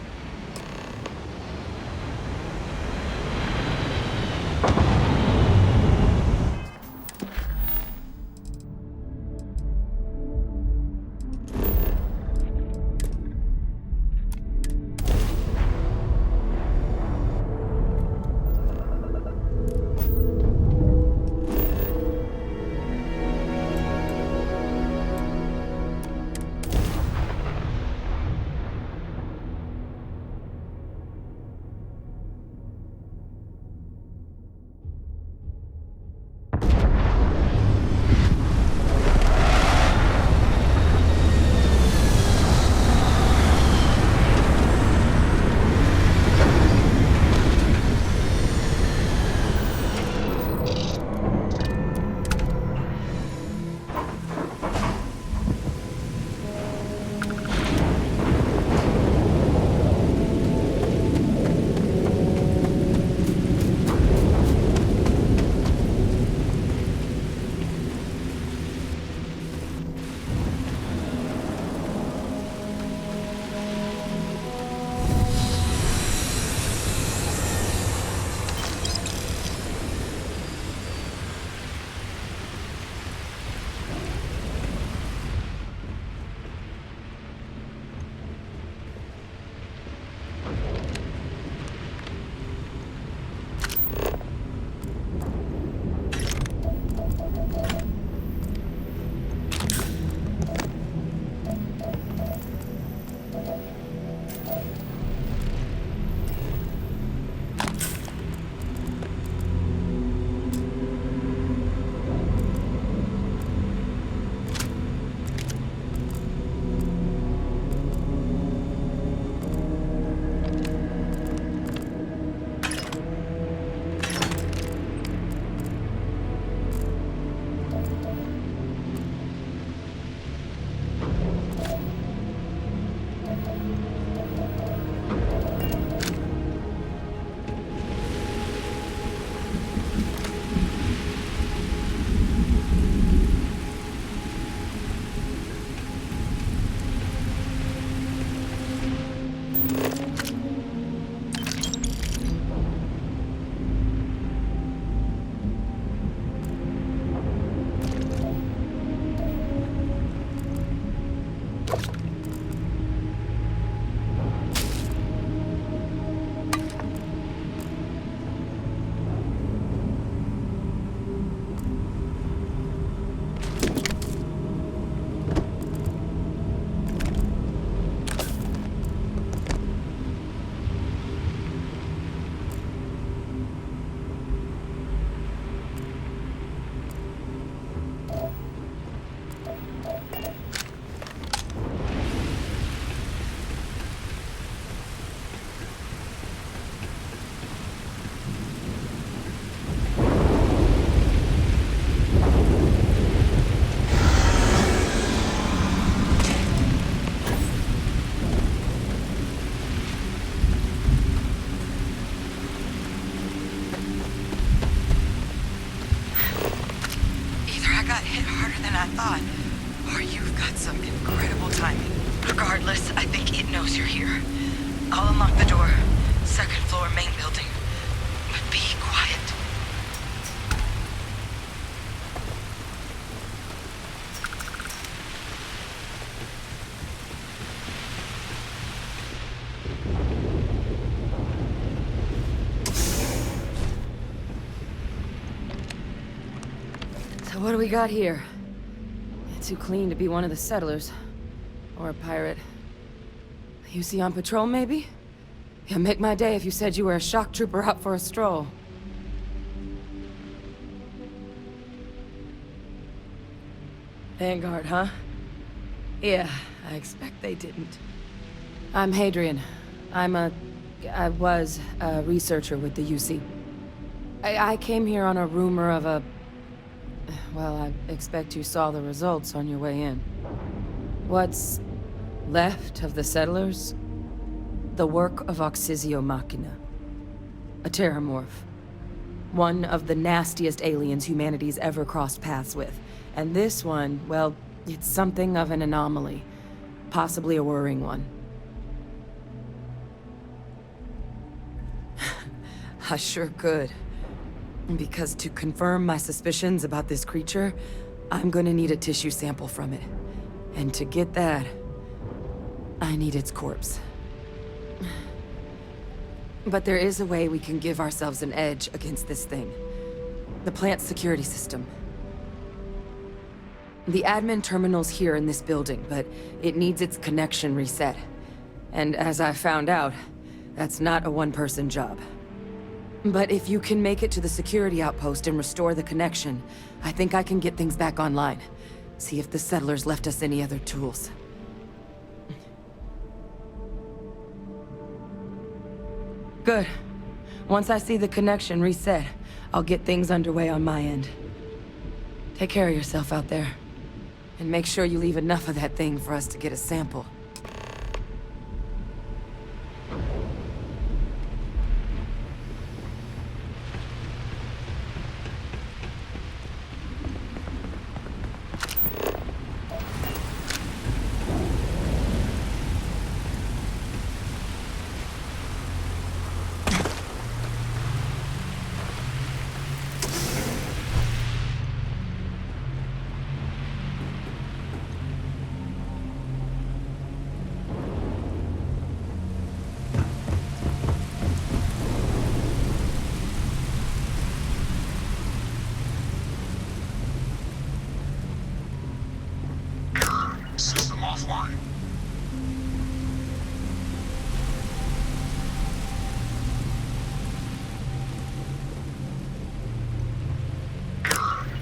I thought. Or you've got some incredible timing. Regardless, I think it knows you're here. I'll unlock the door. Second floor, main building. But be quiet. So what do we got here? Too clean to be one of the settlers. Or a pirate. You see on patrol, maybe? Yeah, make my day if you said you were a shock trooper out for a stroll. Vanguard, huh? Yeah, I expect they didn't. I'm Hadrian. I was a researcher with the UC. I came here on a rumor of a... Well, I expect you saw the results on your way in. What's left of the settlers? The work of Oxysio Machina. A terramorph. One of the nastiest aliens humanity's ever crossed paths with. And this one, well, it's something of an anomaly. Possibly a worrying one. I sure could. Because to confirm my suspicions about this creature, I'm gonna need a tissue sample from it. And to get that, I need its corpse. But there is a way we can give ourselves an edge against this thing. The plant's security system. The admin terminal's here in this building, but it needs its connection reset. And as I found out, that's not a one-person job. But if you can make it to the security outpost and restore the connection, I think I can get things back online. See if the settlers left us any other tools. Good. Once I see the connection reset, I'll get things underway on my end. Take care of yourself out there. And make sure you leave enough of that thing for us to get a sample. System offline.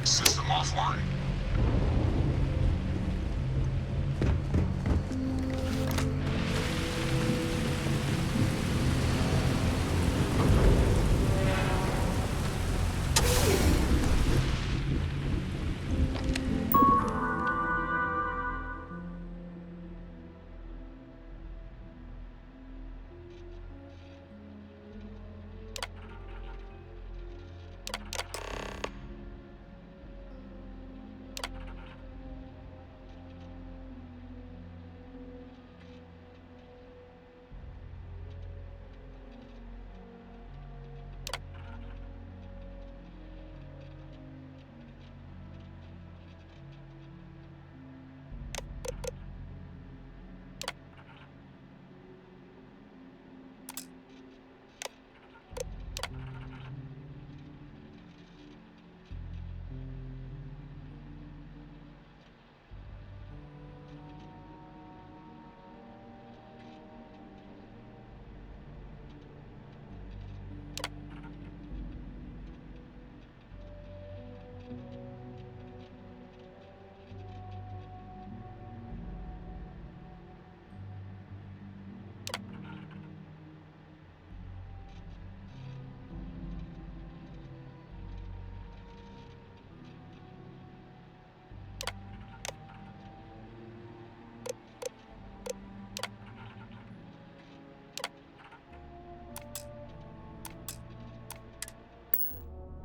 System offline.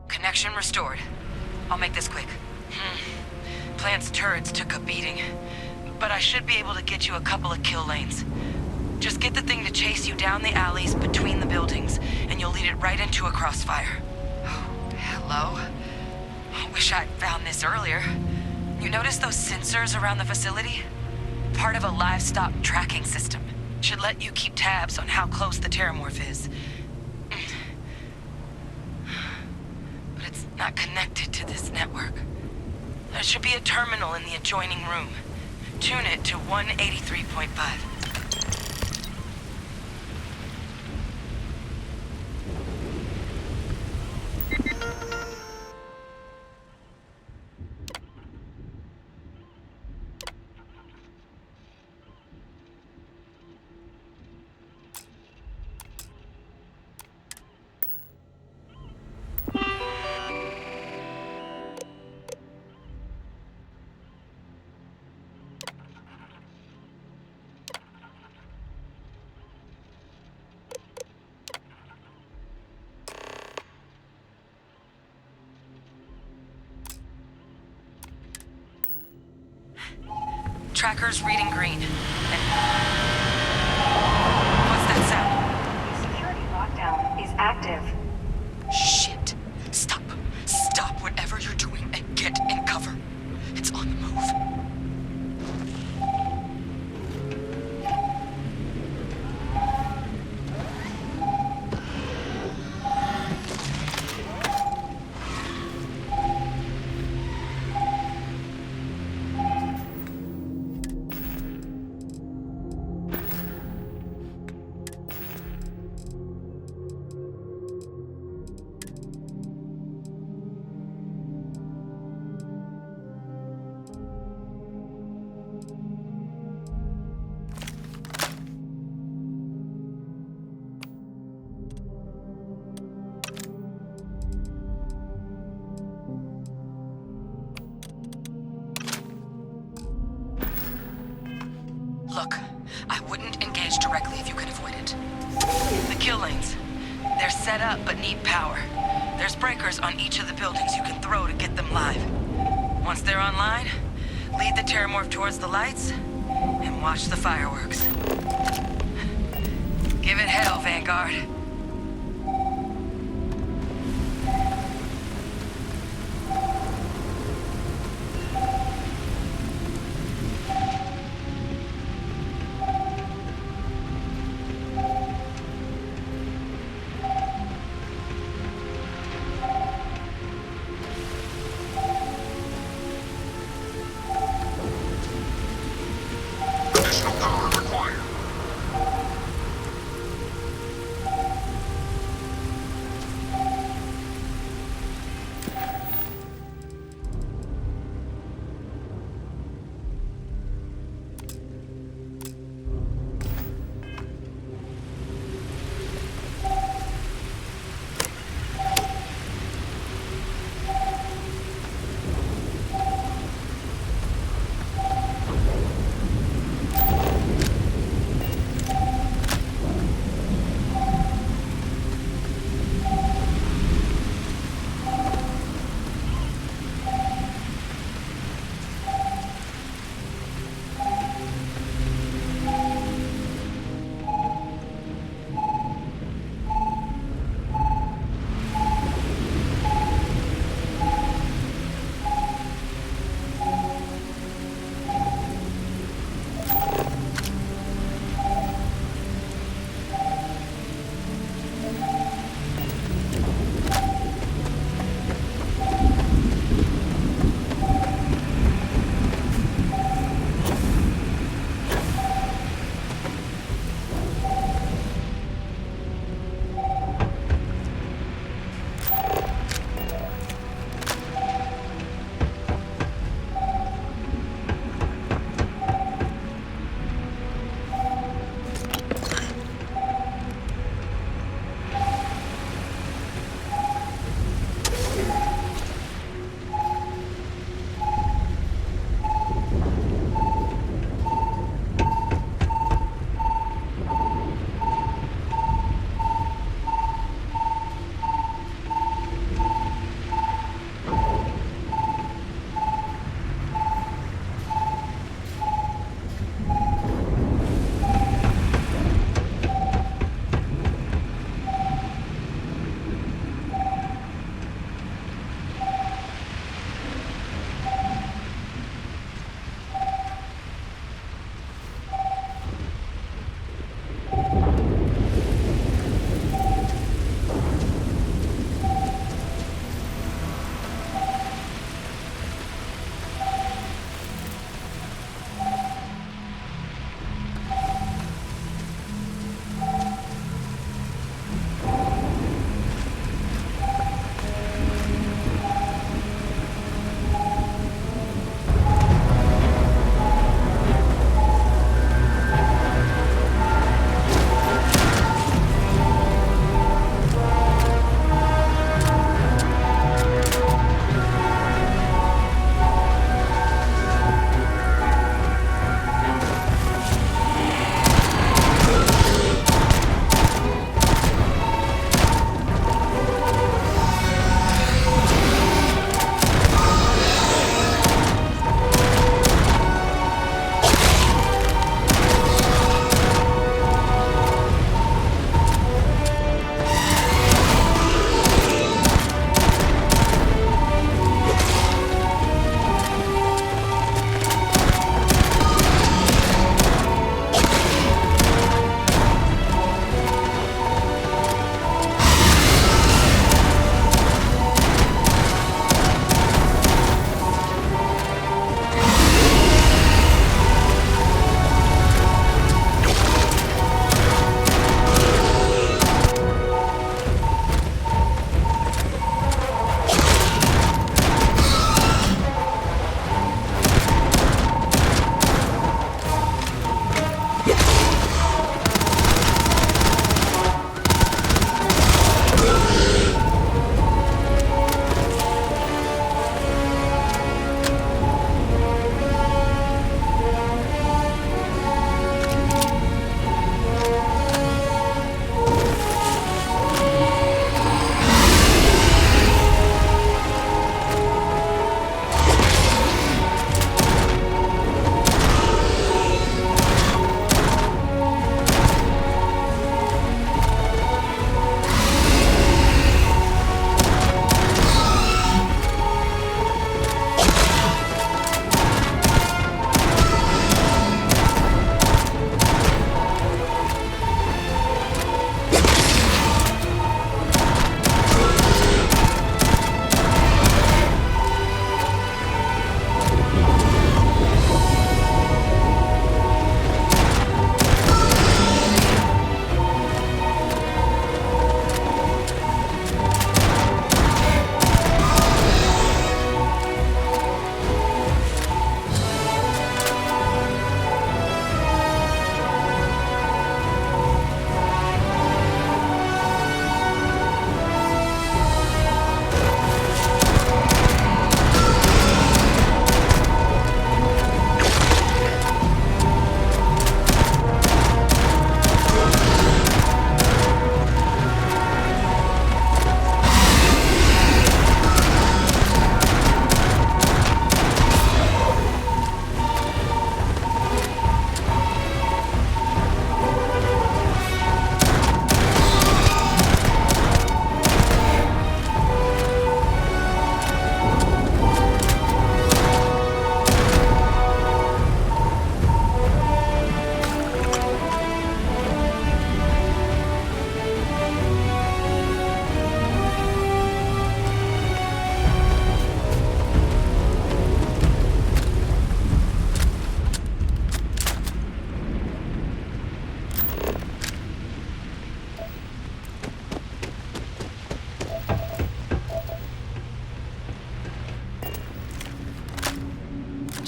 Connection restored. I'll make this quick. Plant's turrets took a beating, but I should be able to get you a couple of kill lanes. Just get the thing to chase you down the alleys between the buildings, and you'll lead it right into a crossfire. Oh, hello? I wish I'd found this earlier. You notice those sensors around the facility? Part of a livestock tracking system. Should let you keep tabs on how close the terramorph is. But it's not connected to this network. There should be a terminal in the adjoining room. Tune it to 183.5. tracker's reading green. What's that sound? The security lockdown is active. Shit. Stop. Stop whatever you're doing and get in cover. It's on the move. Look, I wouldn't engage directly if you can avoid it. The kill lanes. They're set up but need power. There's breakers on each of the buildings you can throw to get them live. Once they're online, lead the terramorph towards the lights and watch the fireworks. Give it hell, Vanguard.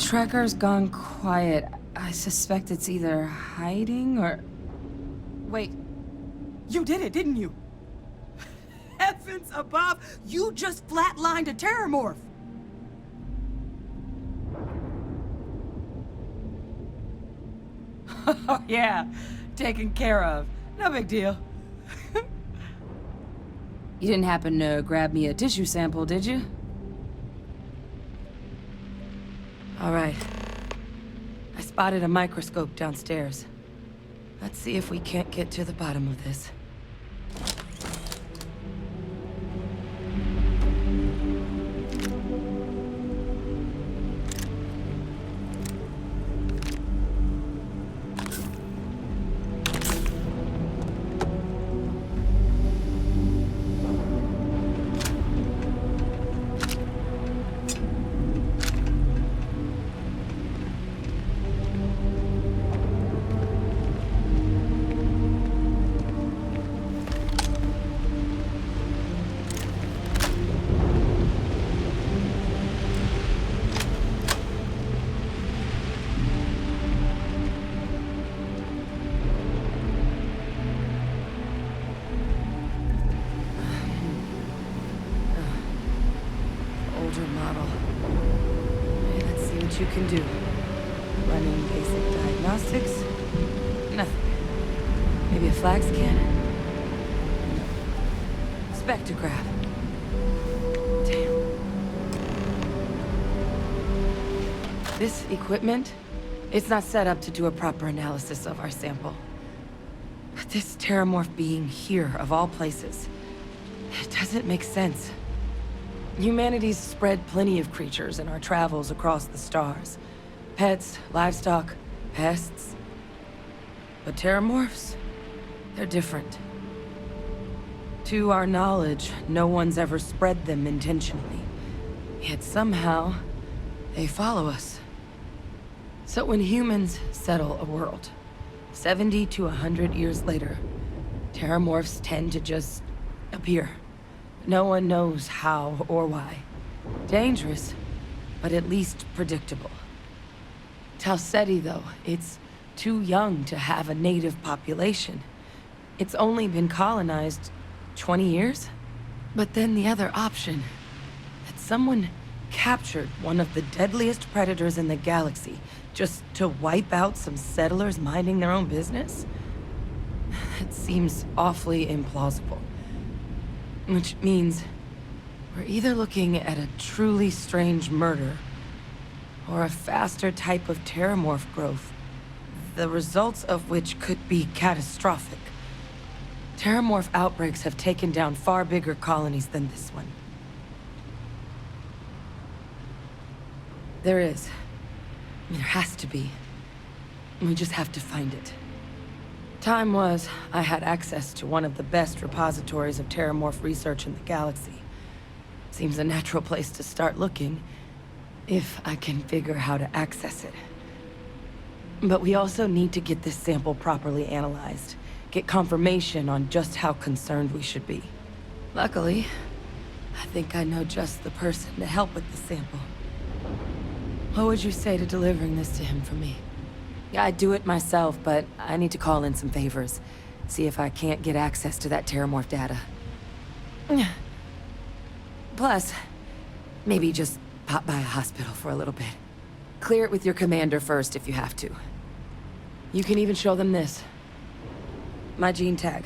tracker's gone quiet. I suspect it's either hiding or... Wait. You did it, didn't you? Heavens above! You just flatlined a terramorph! Oh yeah, taken care of. No big deal. You didn't happen to grab me a tissue sample, did you? All right. I spotted a microscope downstairs. Let's see if we can't get to the bottom of this. You can do. Running basic diagnostics? Nothing. Maybe a flag scan? Spectrograph. Damn. This equipment, it's not set up to do a proper analysis of our sample. But this terramorph being here, of all places, it doesn't make sense. Humanity's spread plenty of creatures in our travels across the stars. Pets, livestock, pests. But terramorphs, they're different. To our knowledge, no one's ever spread them intentionally. Yet somehow, they follow us. So when humans settle a world, 70 to 100 years later, terramorphs tend to just appear. No one knows how or why. Dangerous, but at least predictable. Talseti, though, it's too young to have a native population. It's only been colonized 20 years? But then the other option, that someone captured one of the deadliest predators in the galaxy just to wipe out some settlers minding their own business? It seems awfully implausible. Which means we're either looking at a truly strange murder or a faster type of terramorph growth, the results of which could be catastrophic. Terramorph outbreaks have taken down far bigger colonies than this one. There is. There has to be. We just have to find it. Time was, I had access to one of the best repositories of terramorph research in the galaxy. Seems a natural place to start looking, if I can figure how to access it. But we also need to get this sample properly analyzed, get confirmation on just how concerned we should be. Luckily, I think I know just the person to help with the sample. What would you say to delivering this to him for me? Yeah, I'd do it myself, but I need to call in some favors. See if I can't get access to that terramorph data. Plus, maybe just pop by a hospital for a little bit. Clear it with your commander first if you have to. You can even show them this. My gene tag.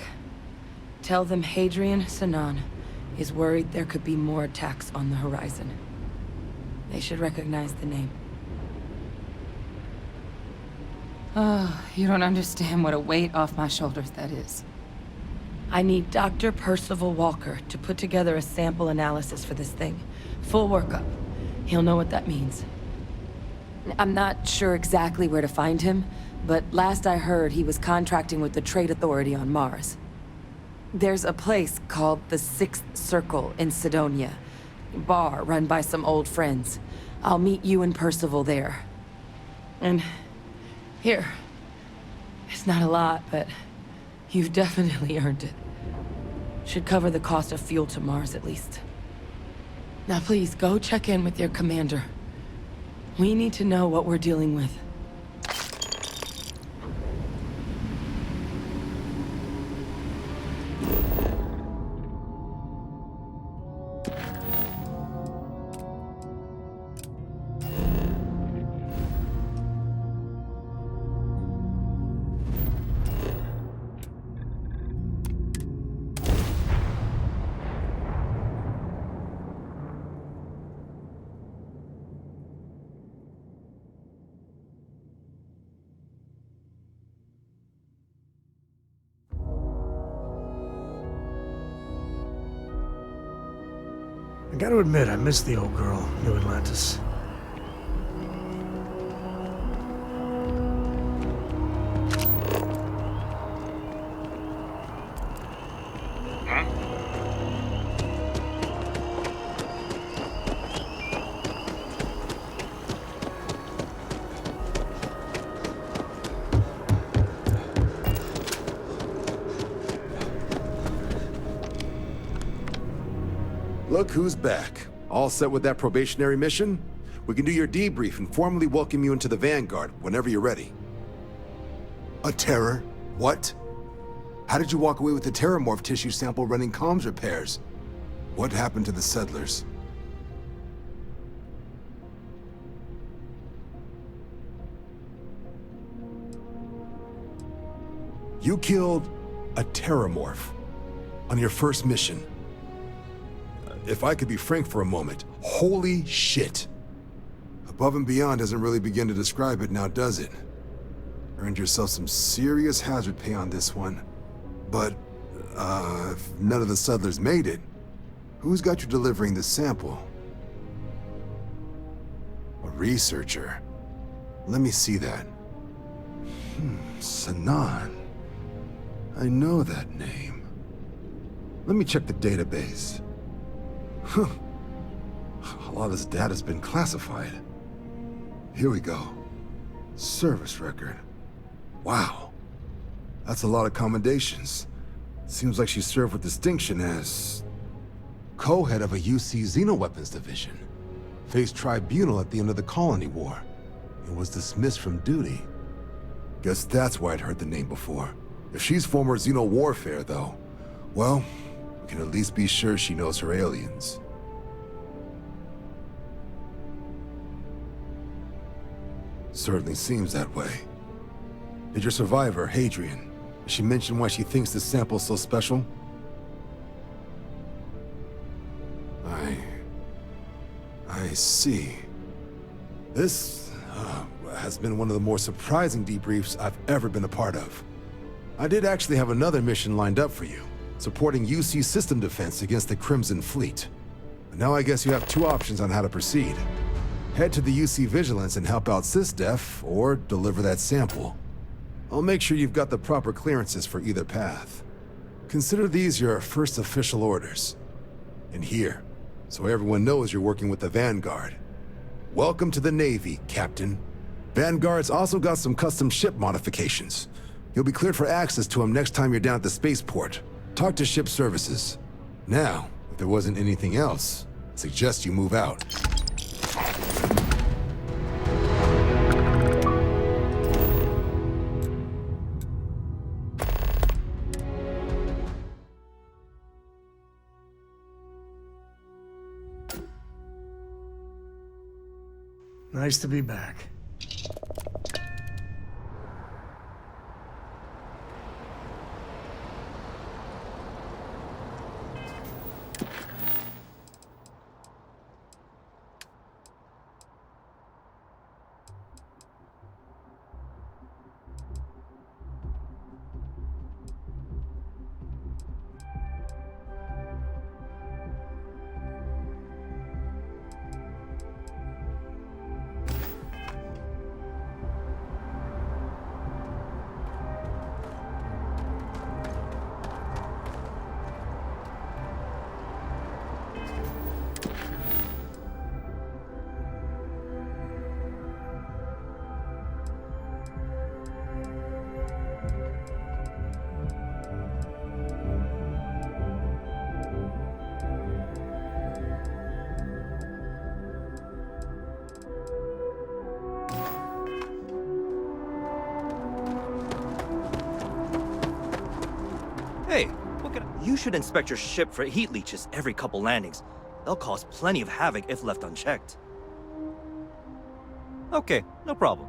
Tell them Hadrian Sinan is worried there could be more attacks on the horizon. They should recognize the name. Oh, you don't understand what a weight off my shoulders that is. I need Dr. Percival Walker to put together a sample analysis for this thing. Full workup. He'll know what that means. I'm not sure exactly where to find him, but last I heard he was contracting with the Trade Authority on Mars. There's a place called the Sixth Circle in Sidonia. Bar run by some old friends. I'll meet you and Percival there. And here. It's not a lot, but you've definitely earned it. Should cover the cost of fuel to Mars at least. Now please, go check in with your commander. We need to know what we're dealing with. I gotta admit, I miss the old girl, New Atlantis. Look who's back. All set with that probationary mission? We can do your debrief and formally welcome you into the Vanguard whenever you're ready. A terror? What? How did you walk away with the terramorph tissue sample running comms repairs? What happened to the settlers? You killed a terramorph on your first mission. If I could be frank for a moment, holy shit. Above and beyond doesn't really begin to describe it now, does it? Earned yourself some serious hazard pay on this one. But, if none of the settlers made it, who's got you delivering the sample? A researcher. Let me see that. Sanan. I know that name. Let me check the database. Huh. A lot of this data's been classified. Here we go. Service record. Wow. That's a lot of commendations. Seems like she served with distinction as co-head of a UC Xenoweapons division. Faced tribunal at the end of the Colony War and was dismissed from duty. Guess that's why I'd heard the name before. If she's former Xeno warfare, though, well, we can at least be sure she knows her aliens. Certainly seems that way. Did your survivor, Hadrian, did she mention why she thinks this sample's so special? I see. This has been one of the more surprising debriefs I've ever been a part of. I did actually have another mission lined up for you, supporting UC system defense against the Crimson Fleet. But now I guess you have two options on how to proceed. Head to the UC Vigilance and help out SysDef, or deliver that sample. I'll make sure you've got the proper clearances for either path. Consider these your first official orders. And here, so everyone knows you're working with the Vanguard. Welcome to the Navy, Captain. Vanguard's also got some custom ship modifications. You'll be cleared for access to them next time you're down at the spaceport. Talk to ship services. Now, if there wasn't anything else, I suggest you move out. Nice to be back. You should inspect your ship for heat leeches every couple landings. They'll cause plenty of havoc if left unchecked. Okay, no problem.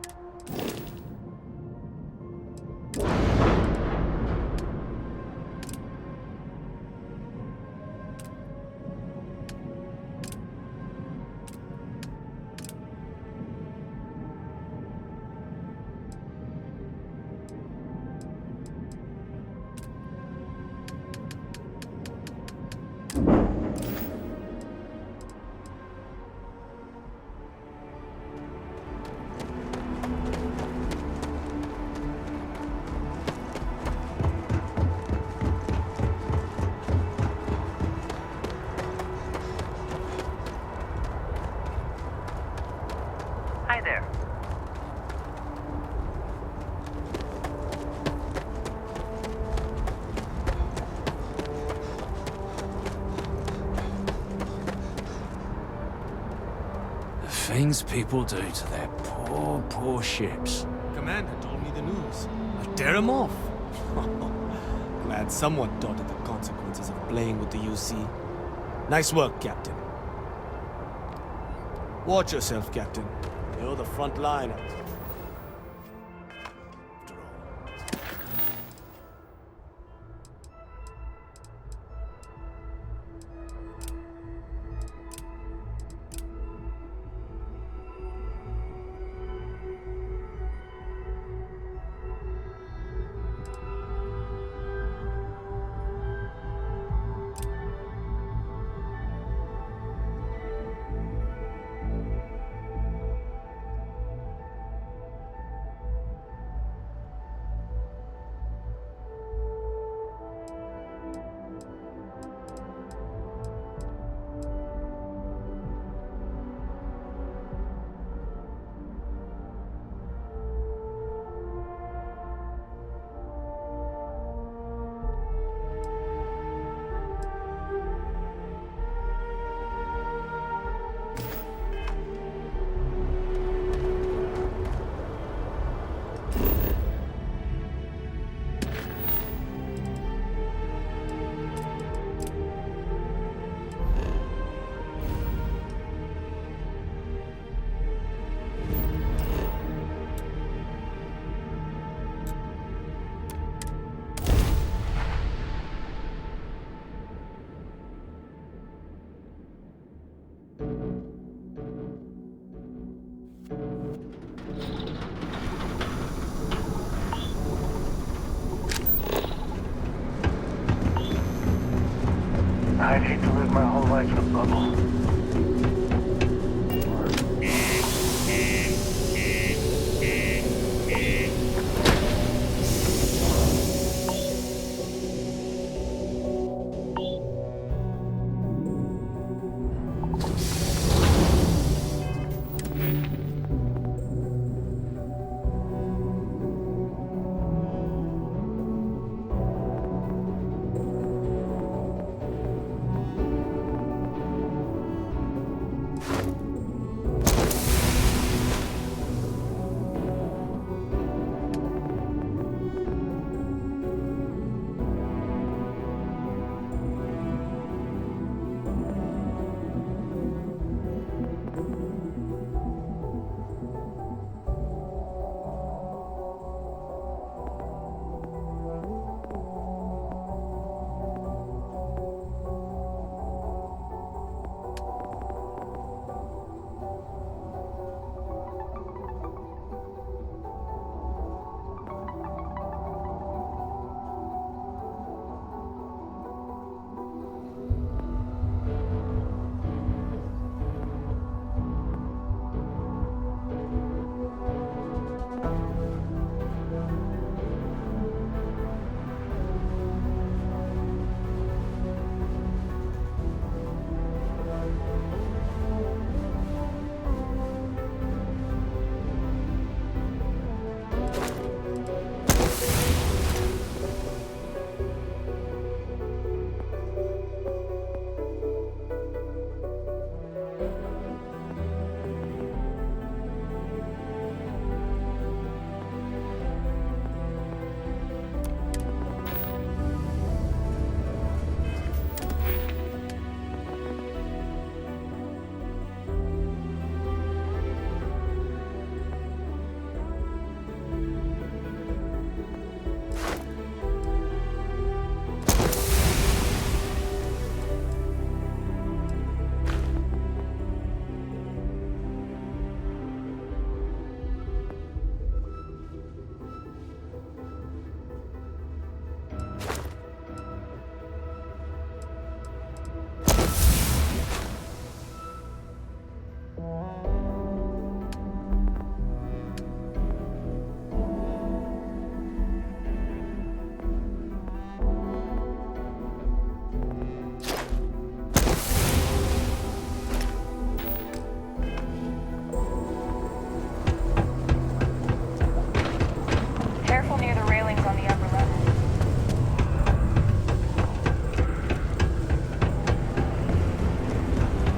Hi there. The things people do to their poor, poor ships. Commander told me the news. I'll tear him off. Glad someone thought of the consequences of playing with the UC. Nice work, Captain. Watch yourself, Captain. You're the front line. I'd hate to live my whole life in a bubble. Careful near the railings on the upper level.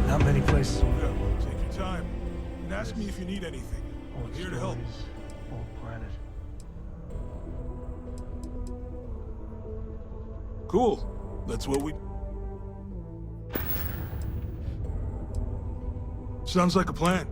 Not many places. Yeah, take your time. And ask me if you need anything. I'm here to help. Old planet. Cool. That's what we... Sounds like a plan.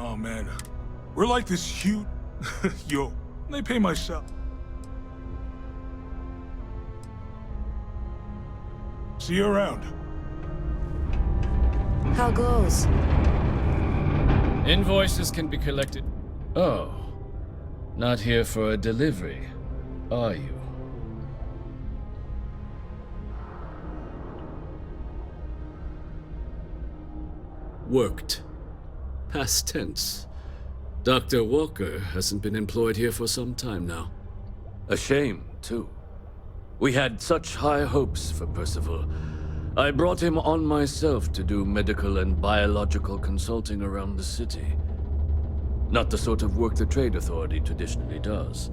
Oh man, we're like this huge... Yo, they pay my sal... See you around. How goes? Invoices can be collected. Oh, not here for a delivery, are you? Worked. Past tense. Dr. Walker hasn't been employed here for some time now. A shame, too. We had such high hopes for Percival. I brought him on myself to do medical and biological consulting around the city. Not the sort of work the Trade Authority traditionally does.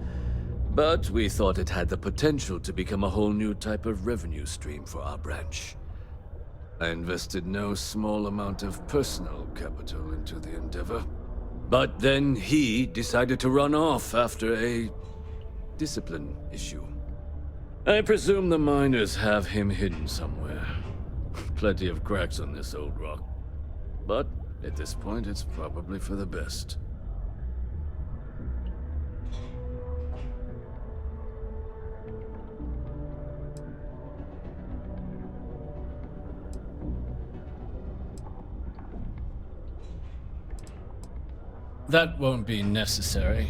But we thought it had the potential to become a whole new type of revenue stream for our branch. I invested no small amount of personal capital into the endeavor. But then he decided to run off after a discipline issue. I presume the miners have him hidden somewhere. Plenty of cracks on this old rock. But at this point, it's probably for the best. That won't be necessary.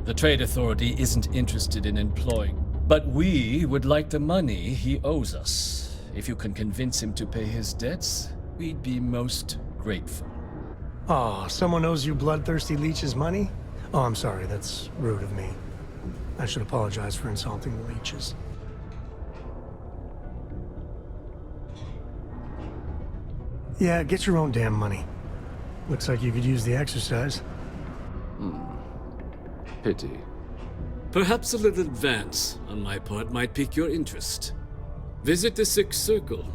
The Trade Authority isn't interested in employing. But we would like the money he owes us. If you can convince him to pay his debts, we'd be most grateful. Oh, someone owes you bloodthirsty leeches money? Oh, I'm sorry, that's rude of me. I should apologize for insulting the leeches. Yeah, get your own damn money. Looks like you could use the exercise. Pity. Perhaps a little advance on my part might pique your interest. Visit the Sixth Circle,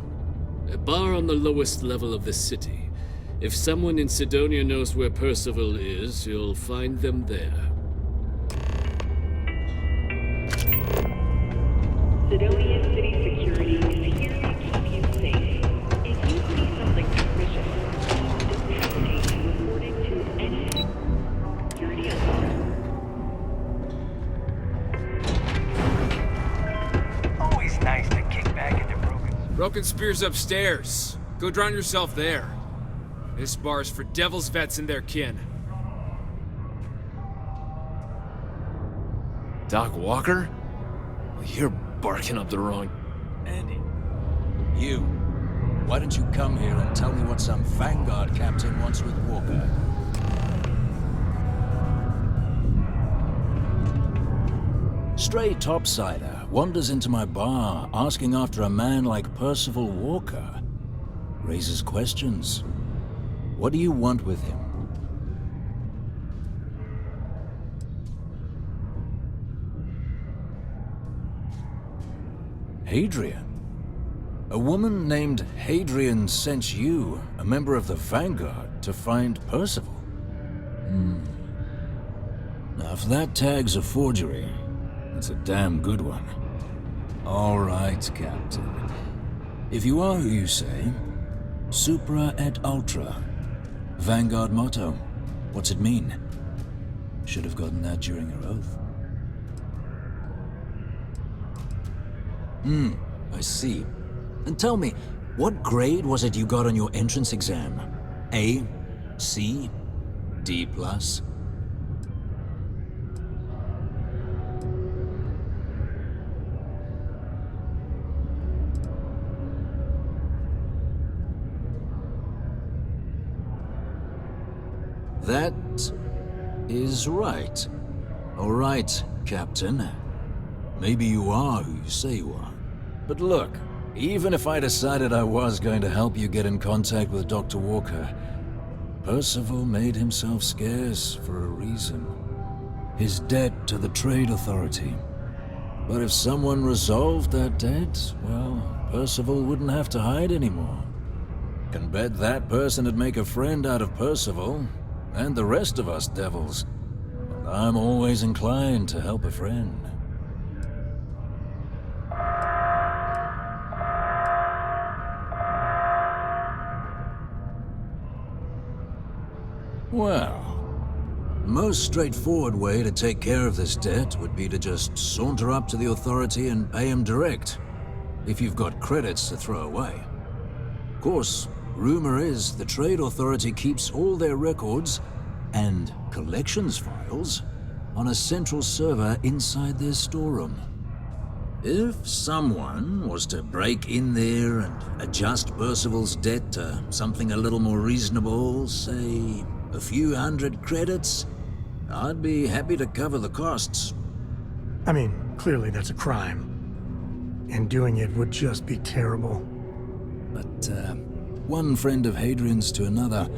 a bar on the lowest level of the city. If someone in Sidonia knows where Percival is, you'll find them there. Sidonia City Security is here to keep you safe. If you see something suspicious, don't hesitate to report it to any security officer. Always nice to kick back into Broken Spear's upstairs. Go drown yourself there. This bar's for Devil's vets and their kin. Doc Walker? Well, you're barking up the wrong... Andy. You. Why don't you come here and tell me what some Vanguard captain wants with Walker? Stray topsider wanders into my bar asking after a man like Percival Walker. Raises questions. What do you want with him? Hadrian? A woman named Hadrian sent you, a member of the Vanguard, to find Percival? Now, if that tag's a forgery, it's a damn good one. All right, Captain. If you are who you say, Supra et Ultra. Vanguard motto. What's it mean? Should have gotten that during your oath. I see. And tell me, what grade was it you got on your entrance exam? A? C? D+? That is right. All right, Captain. Maybe you are who you say you are. But look, even if I decided I was going to help you get in contact with Dr. Walker, Percival made himself scarce for a reason. His debt to the Trade Authority. But if someone resolved that debt, well, Percival wouldn't have to hide anymore. Can bet that person would make a friend out of Percival, and the rest of us devils. And I'm always inclined to help a friend. Well, the most straightforward way to take care of this debt would be to just saunter up to the authority and pay him direct, if you've got credits to throw away. Of course, rumor is the Trade Authority keeps all their records and collections files on a central server inside their storeroom. If someone was to break in there and adjust Percival's debt to something a little more reasonable, say a few hundred credits, I'd be happy to cover the costs. I mean, clearly that's a crime. And doing it would just be terrible. But, one friend of Hadrian's to another,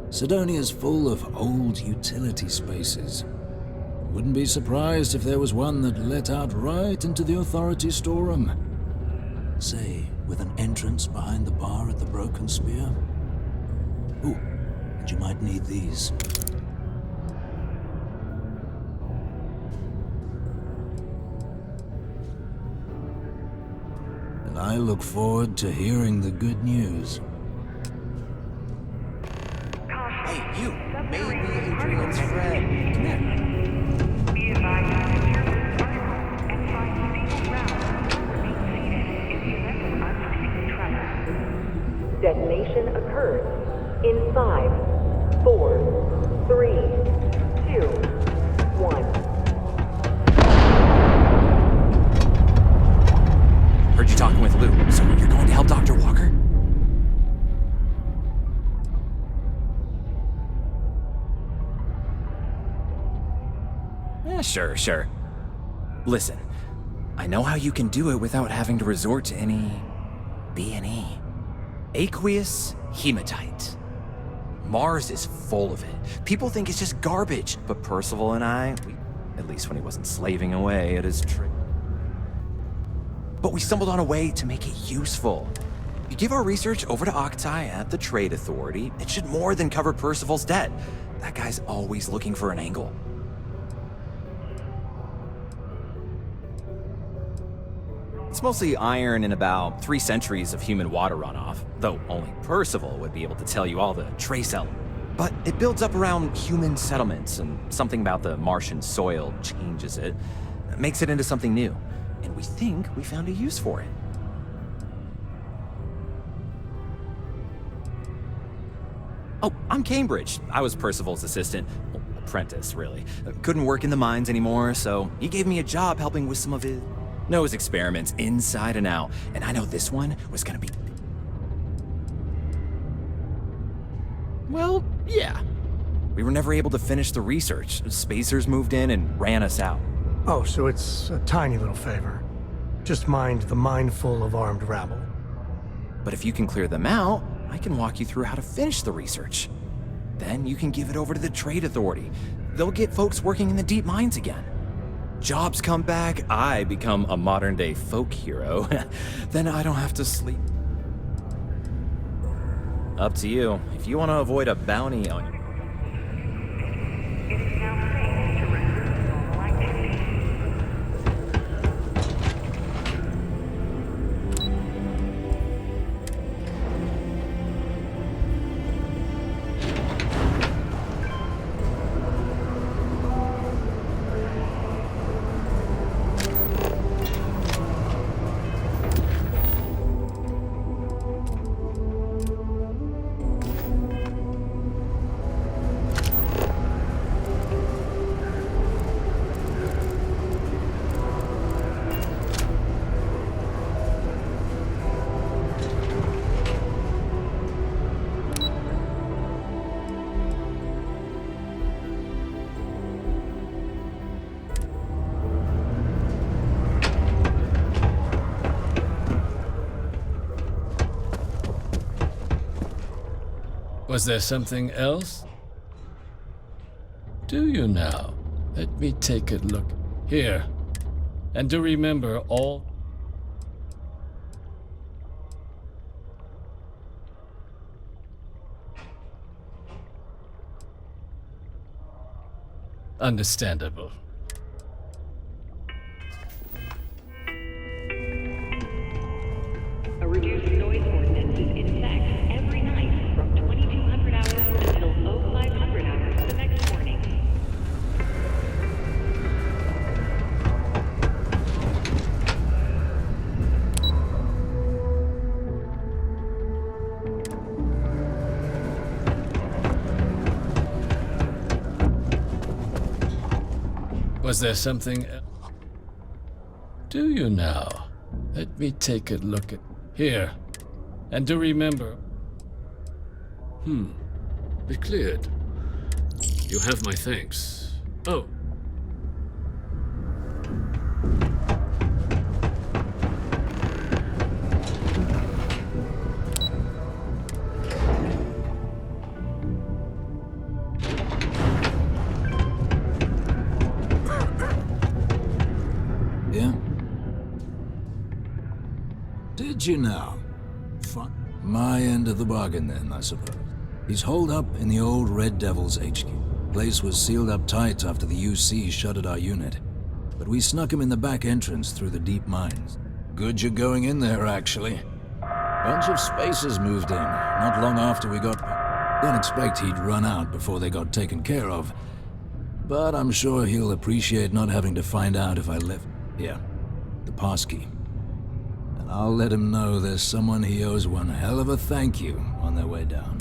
Sidonia's full of old utility spaces. Wouldn't be surprised if there was one that let out right into the authorities' storeroom. Say, with an entrance behind the bar at the Broken Spear. Ooh, and you might need these. And I look forward to hearing the good news. Hey, you! Maybe Hadrian's friend. Come here. Detonation occurs in 5, 4, 3, 2, 1. Heard you talking with Lou, so you're going to help Dr. Walker? Yeah, sure. Listen, I know how you can do it without having to resort to any B&E. Aqueous hematite. Mars is full of it. People think it's just garbage, but Percival and I, at least when he wasn't slaving away at his trip. But we stumbled on a way to make it useful. You give our research over to Octai at the Trade Authority, it should more than cover Percival's debt. That guy's always looking for an angle. It's mostly iron and about 3 centuries of human water runoff, though only Percival would be able to tell you all the trace elements. But it builds up around human settlements, and something about the Martian soil changes it, makes it into something new. And we think we found a use for it. Oh, I'm Cambridge. I was Percival's assistant. Well, apprentice, really. Couldn't work in the mines anymore, so he gave me a job helping with some of his nose experiments inside and out. And I know this one was gonna be... Well, yeah. We were never able to finish the research. Spacers moved in and ran us out. Oh, so it's a tiny little favor. Just mind the mine full of armed rabble. But if you can clear them out, I can walk you through how to finish the research. Then you can give it over to the Trade Authority. They'll get folks working in the deep mines again. Jobs come back, I become a modern-day folk hero. Then I don't have to sleep. Up to you. If you want to avoid a bounty on you. Was there something else? Do you now? Let me take a look. Here. And do remember all... Understandable. A reduced noise ordinance is in effect every night from 2200 hours until 0500 hours the next morning. Was there something else? Do you now? Let me take a look at... Here. And do remember... It cleared. You have my thanks. Oh. Yeah? Did you now? Fun. My end of the bargain then, I suppose. He's holed up in the old Red Devil's HQ. Place was sealed up tight after the UC shuttered our unit. But we snuck him in the back entrance through the deep mines. Good you're going in there, actually. Bunch of spacers moved in, not long after we got... Didn't expect he'd run out before they got taken care of. But I'm sure he'll appreciate not having to find out if I left... Here, the passkey. And I'll let him know there's someone he owes one hell of a thank you on their way down.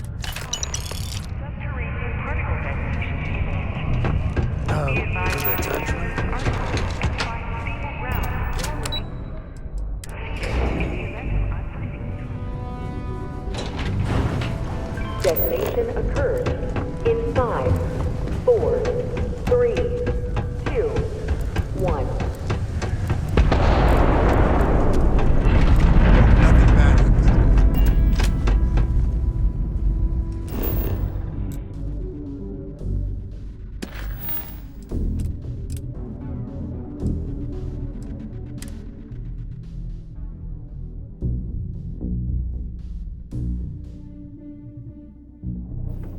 Detonation occurs in 5, 4, 3, 2, 1. Nothing matters.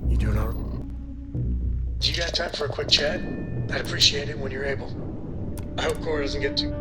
You doing all right? Do you got time for a quick chat? I'd appreciate it when you're able. I hope Cora doesn't get too...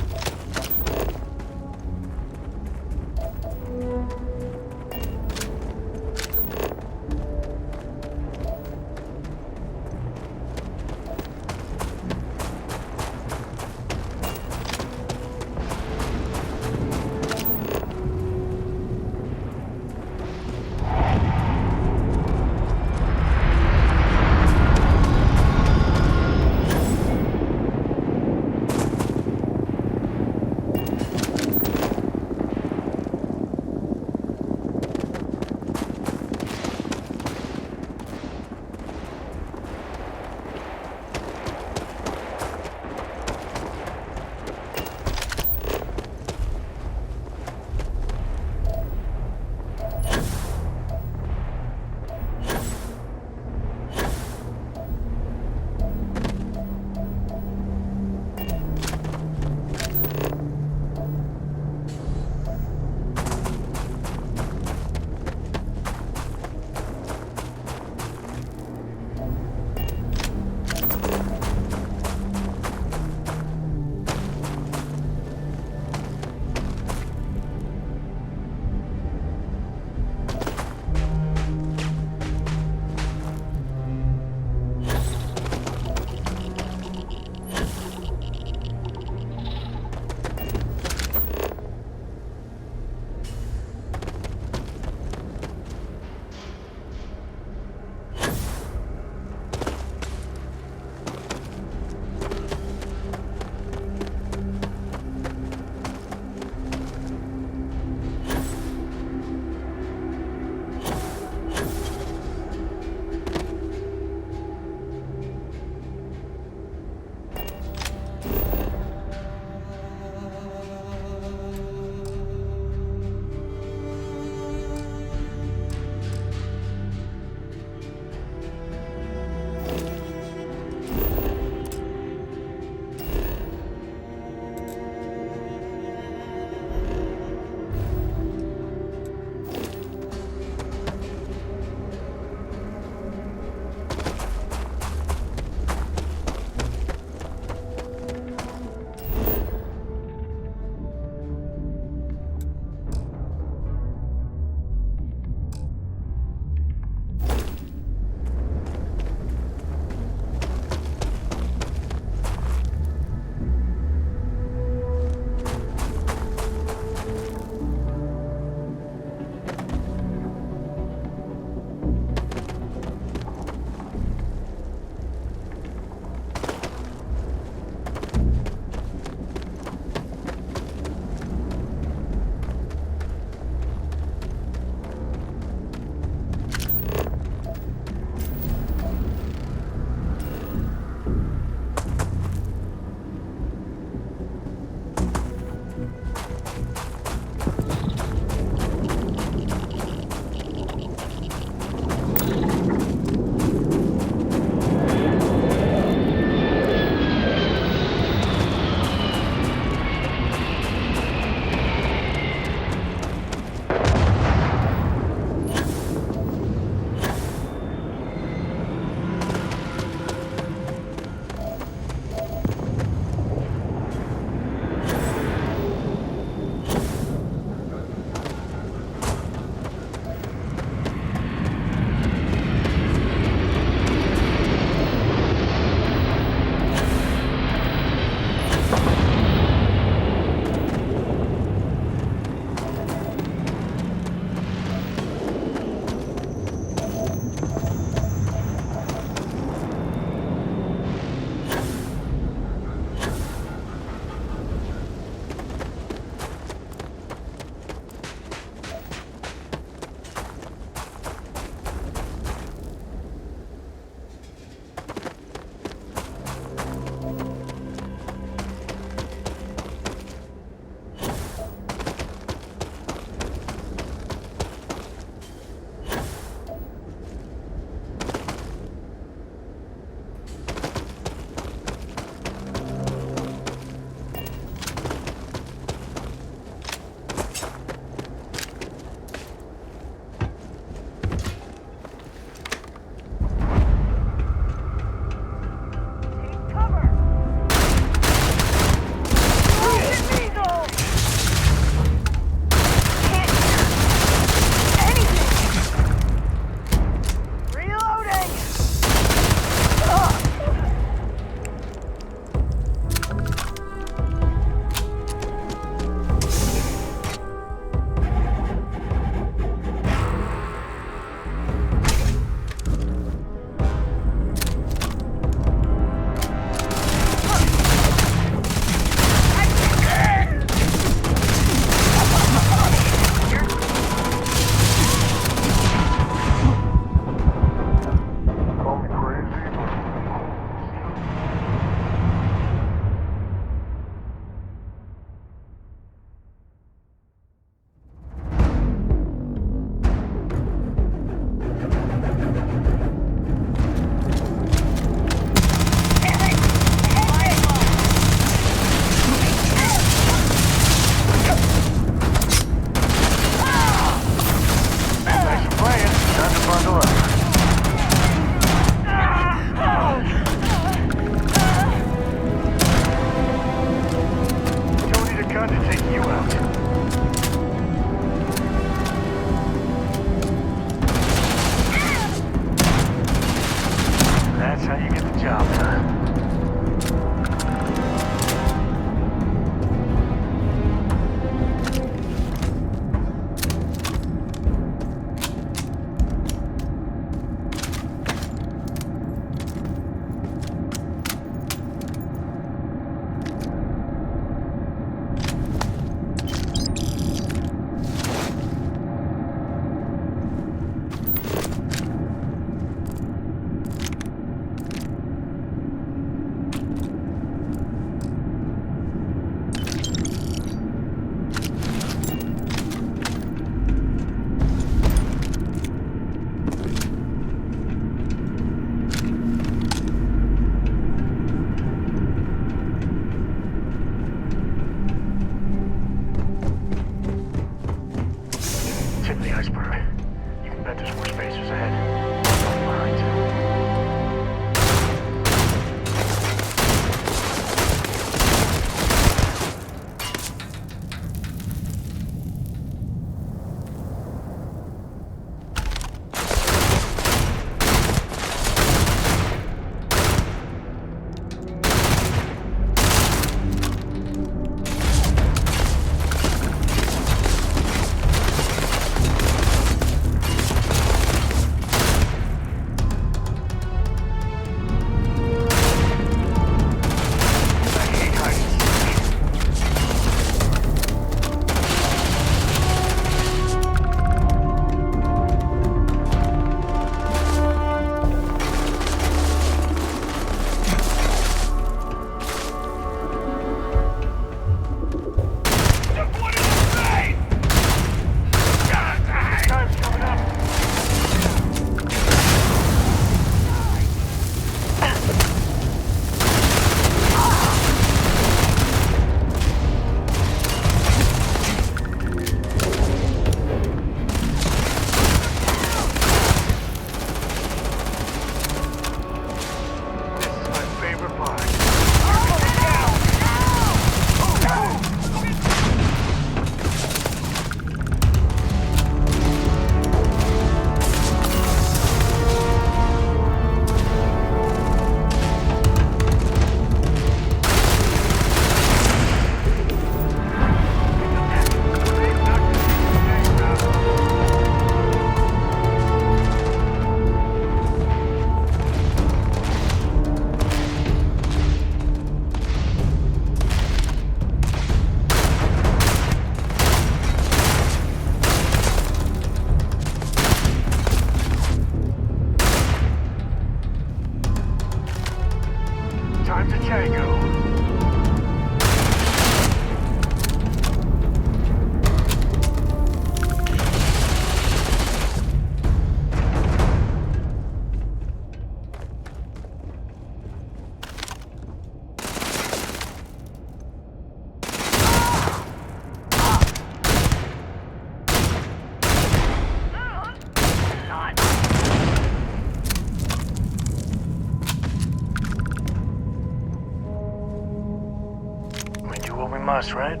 must, right?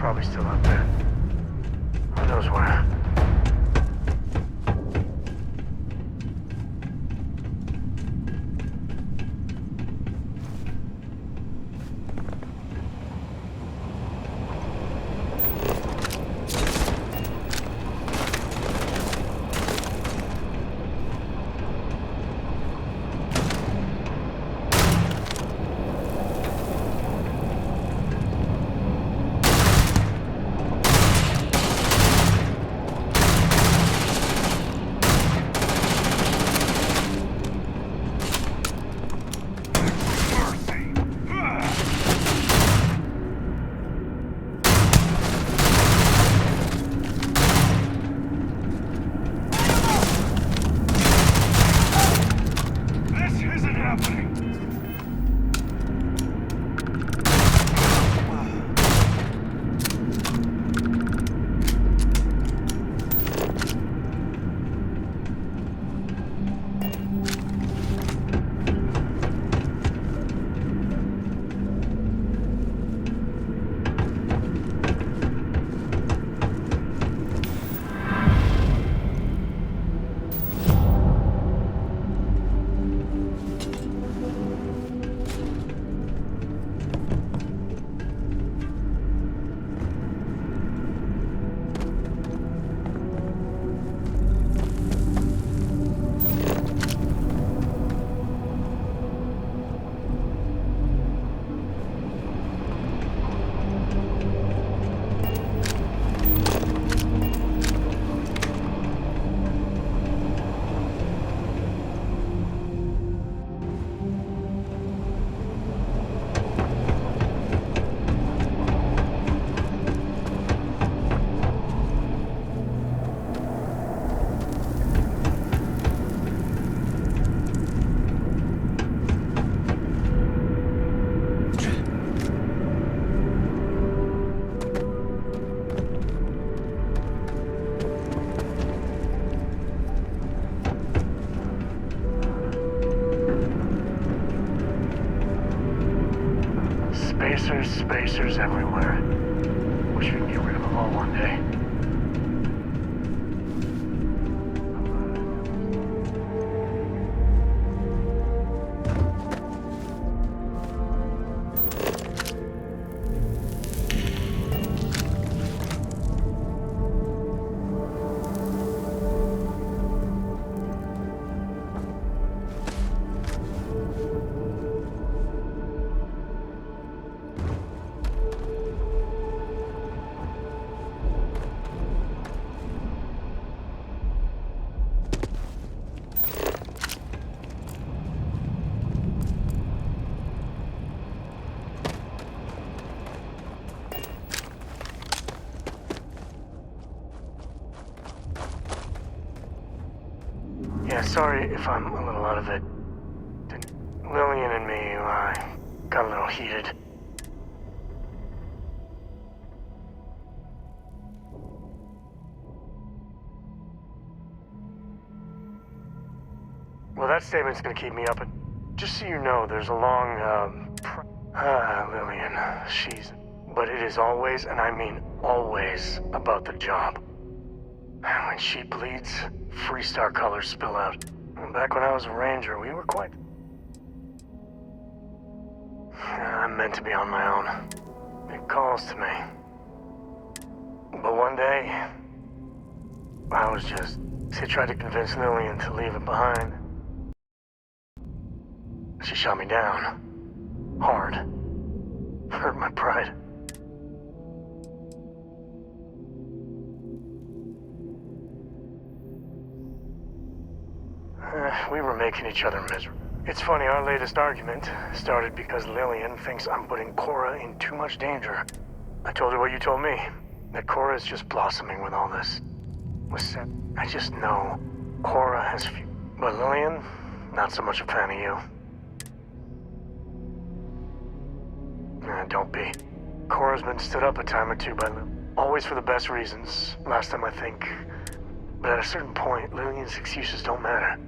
Probably still out there. Who knows where? Spacers everywhere. Wish we could get rid of them all one day. Yeah, sorry if I'm a little out of it. Lillian and me, got a little heated. Well, that statement's gonna keep me up. Just so you know, there's a long, Lillian, she's... But it is always, and I mean always, about the job. When she bleeds, Freestar colors spill out. And back when I was a ranger, we were quite... I'm meant to be on my own. It calls to me. But one day, I was just... She tried to convince Lillian to leave it behind. She shot me down. Hard. Hurt my pride. We were making each other miserable. It's funny, our latest argument started because Lillian thinks I'm putting Cora in too much danger. I told her what you told me, that Cora is just blossoming with all this. I just know Cora has few. But Lillian, not so much a fan of you. Don't be. Cora's been stood up a time or two by Lillian. Always for the best reasons, last time I think. But at a certain point, Lillian's excuses don't matter.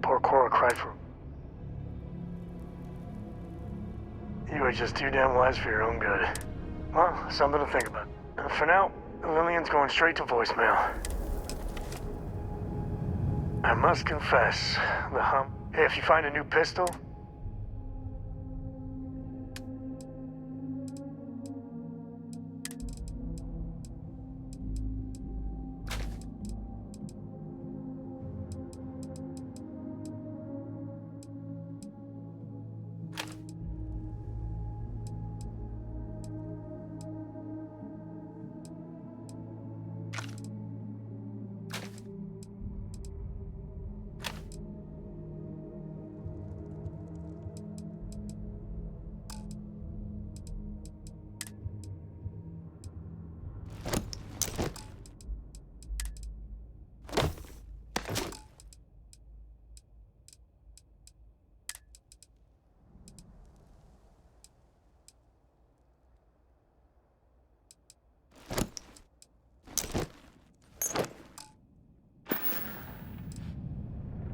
Poor Cora cried for... You are just too damn wise for your own good. Well, something to think about. For now, Lillian's going straight to voicemail. I must confess, Hey, if you find a new pistol...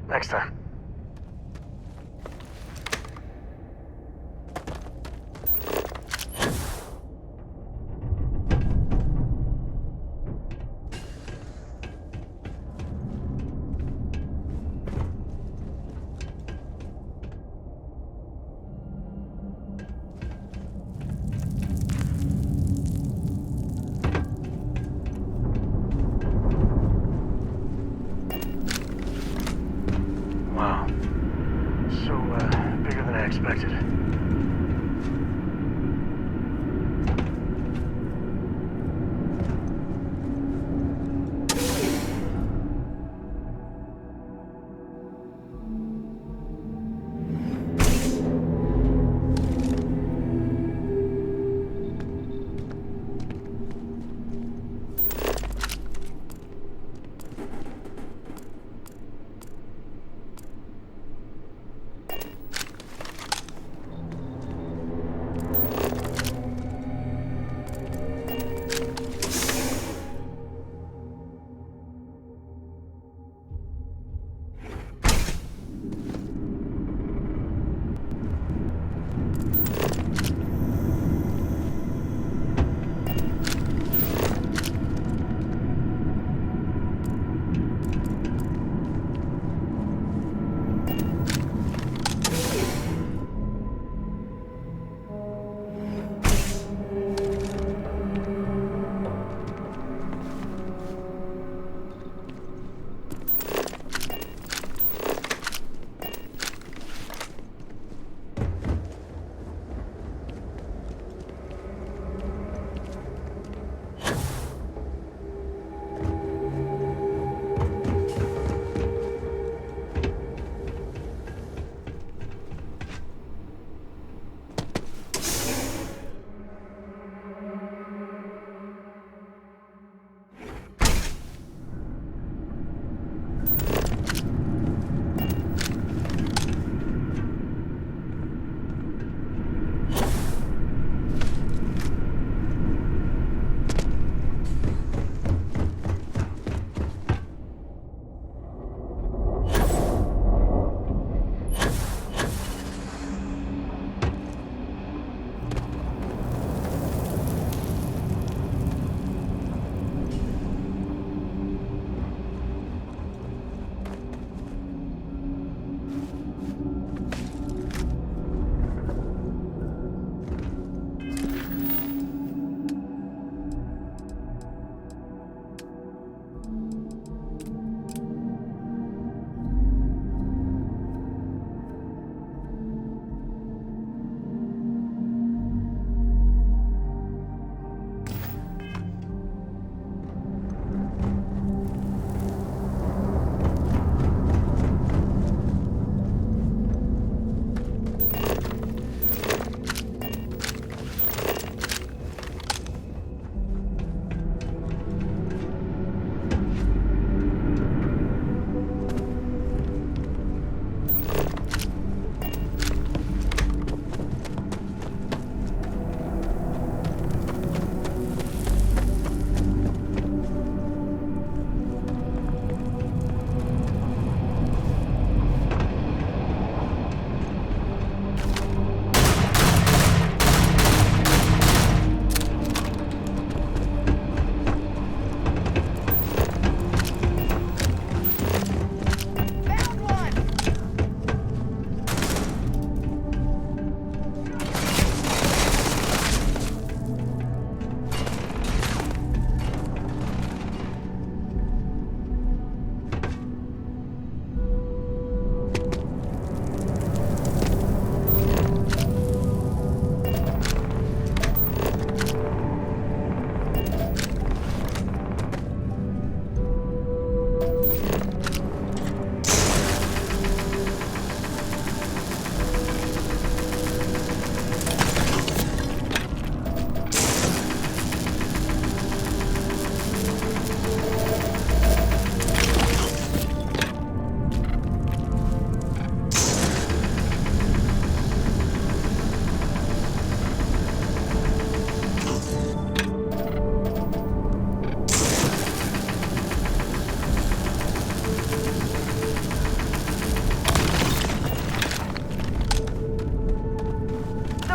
Next time. Wow. So, bigger than I expected.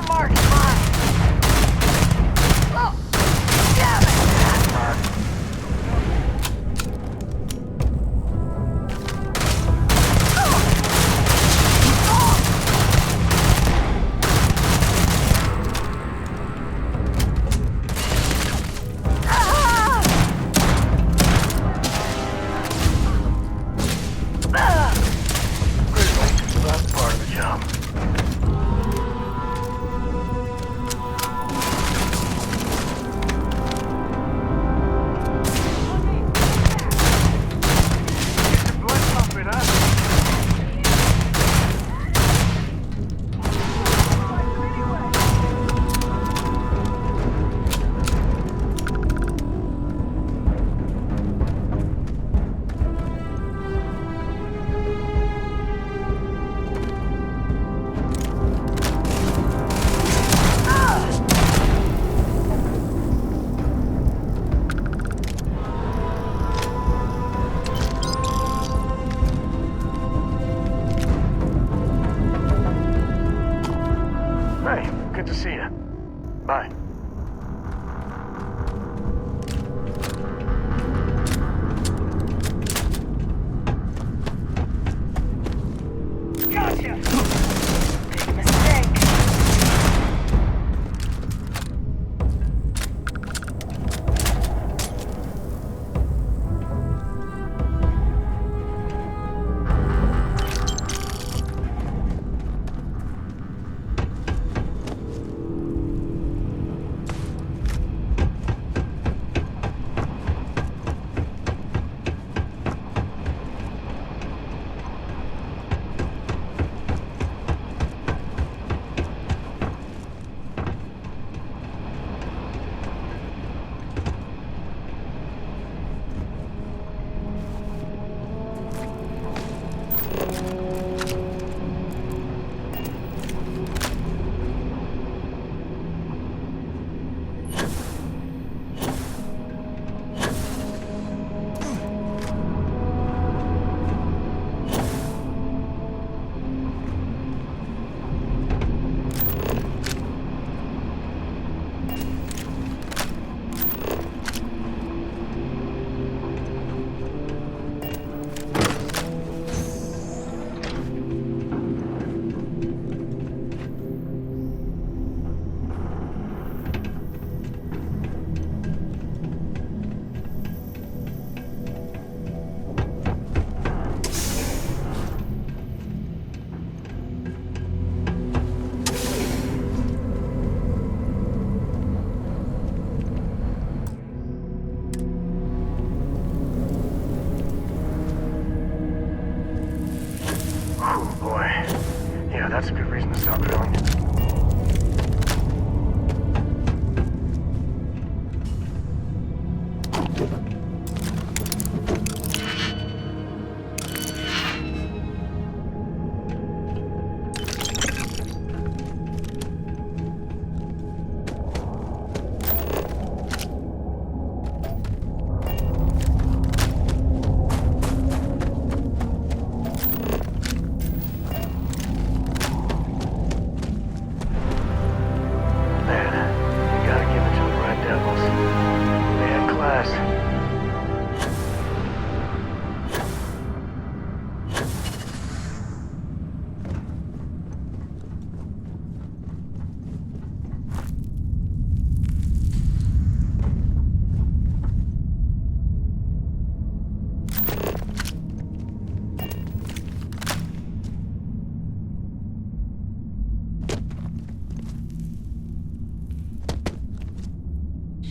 the mark, mine! Oh, damn it! That's part of the job. Hey, good to see you. Bye. Gotcha! Big mistake. Oh boy. Yeah, that's a good reason to stop drilling.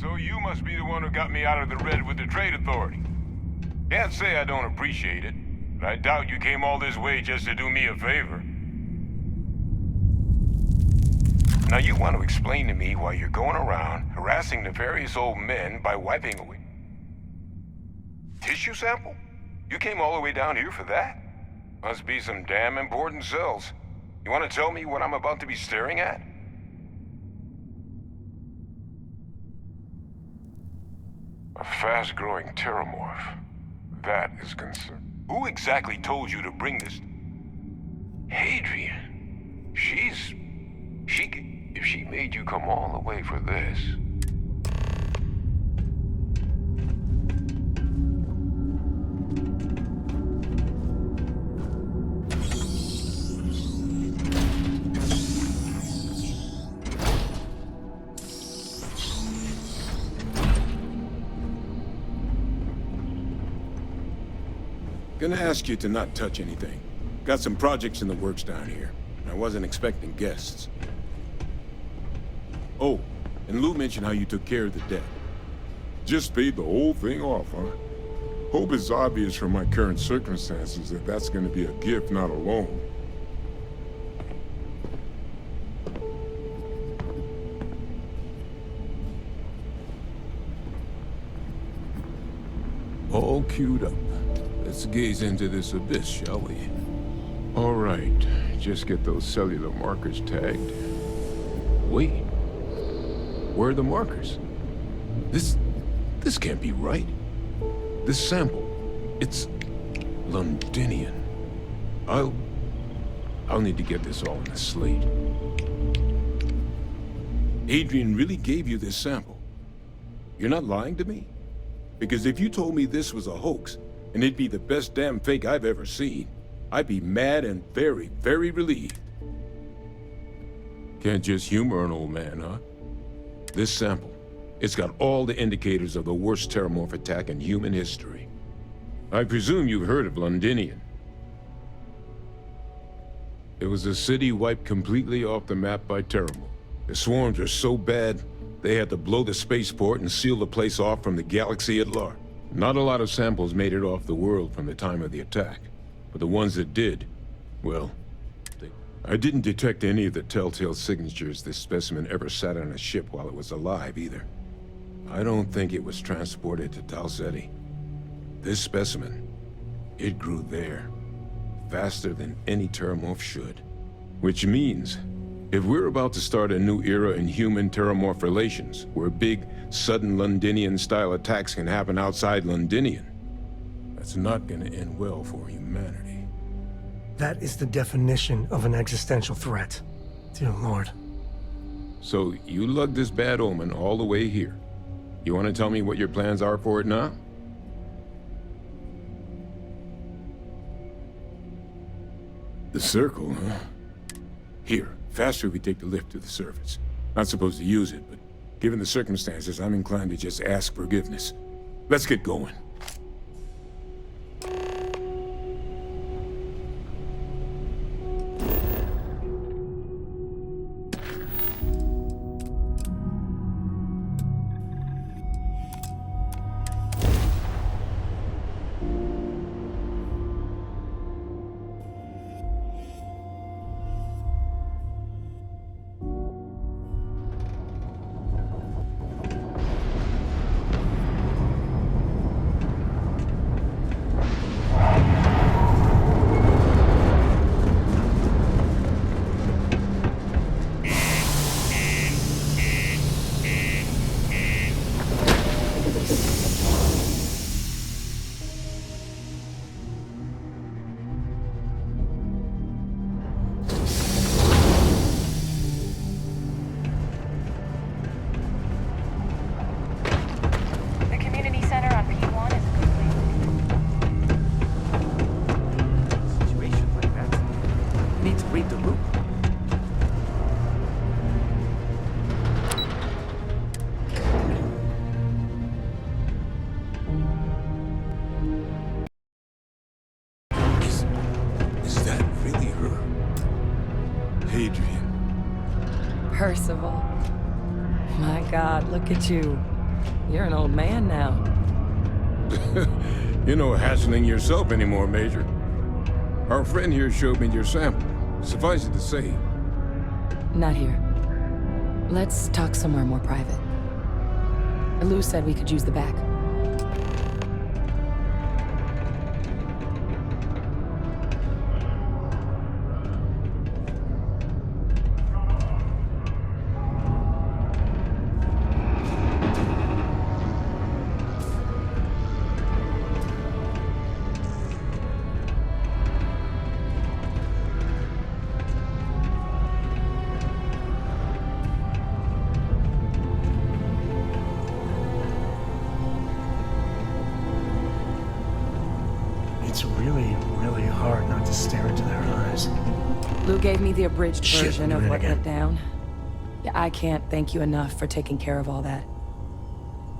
So you must be the one who got me out of the red with the Trade Authority. Can't say I don't appreciate it, but I doubt you came all this way just to do me a favor. Now you want to explain to me why you're going around harassing nefarious old men by wiping away tissue sample? You came all the way down here for that? Must be some damn important cells. You want to tell me what I'm about to be staring at? A fast-growing terramorph. That is concern. Who exactly told you to bring this? Hadrian. If if she made you come all the way for this. Gonna ask you to not touch anything. Got some projects in the works down here. I wasn't expecting guests. Oh, and Lou mentioned how you took care of the debt. Just paid the whole thing off, huh? Hope it's obvious from my current circumstances that that's gonna be a gift, not a loan. All queued up. Let's gaze into this abyss, shall we? All right, just get those cellular markers tagged. Wait. Where are the markers? This can't be right. This sample, it's Londinian. I'll need to get this all in a slate. Adrian really gave you this sample. You're not lying to me? Because if you told me this was a hoax, and it'd be the best damn fake I've ever seen, I'd be mad and very, very relieved. Can't just humor an old man, huh? This sample, it's got all the indicators of the worst terramorph attack in human history. I presume you've heard of Londinian. It was a city wiped completely off the map by terramorph. The swarms are so bad, they had to blow the spaceport and seal the place off from the galaxy at large. Not a lot of samples made it off the world from the time of the attack. But the ones that did, well, I didn't detect any of the telltale signatures this specimen ever sat on a ship while it was alive, either. I don't think it was transported to Talsetti. This specimen, it grew there, faster than any terramorph should. Which means, if we're about to start a new era in human-terramorph relations, where big, sudden Londinian-style attacks can happen outside Londinian, that's not gonna end well for humanity. That is the definition of an existential threat. Dear Lord. So, you lugged this bad omen all the way here. You want to tell me what your plans are for it now? The circle, huh? Here, faster we take the lift to the surface. Not supposed to use it, but given the circumstances, I'm inclined to just ask forgiveness. Let's get going. Percival. My God, look at you. You're an old man now. You're no hassling yourself anymore, Major. Our friend here showed me your sample. Suffice it to say. Not here. Let's talk somewhere more private. Lou said we could use the back. to stare into their eyes. Lou gave me the abridged Shit, version I'm of doing it what again. went down. Yeah, I can't thank you enough for taking care of all that.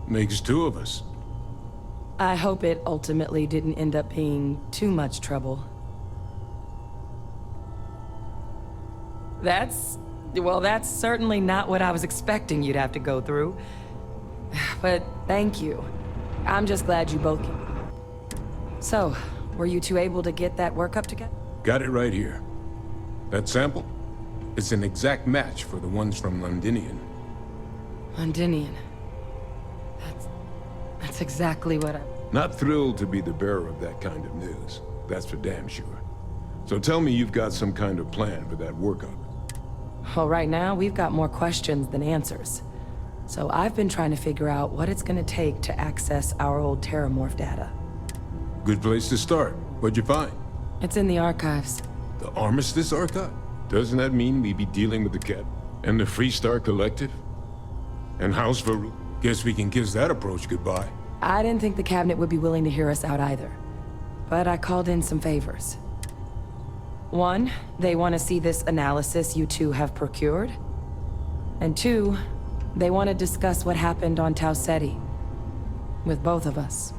Makes two of us. I hope it ultimately didn't end up being too much trouble. Well, that's certainly not what I was expecting you'd have to go through. But thank you. I'm just glad you both came. So, were you two able to get that workup together? Got it right here. That sample? It's an exact match for the ones from Londinian. Londinian. That's exactly what I... Not thrilled to be the bearer of that kind of news. That's for damn sure. So tell me you've got some kind of plan for that workup. Well, right now, we've got more questions than answers. So I've been trying to figure out what it's gonna take to access our old Terramorph data. Good place to start. What'd you find? It's in the archives. The Armistice Archive? Doesn't that mean we be dealing with the Cap and the Freestar Collective? And House Varun? Guess we can kiss that approach goodbye. I didn't think the cabinet would be willing to hear us out either. But I called in some favors. One, they want to see this analysis you two have procured. And two, they want to discuss what happened on Tau Ceti. With both of us.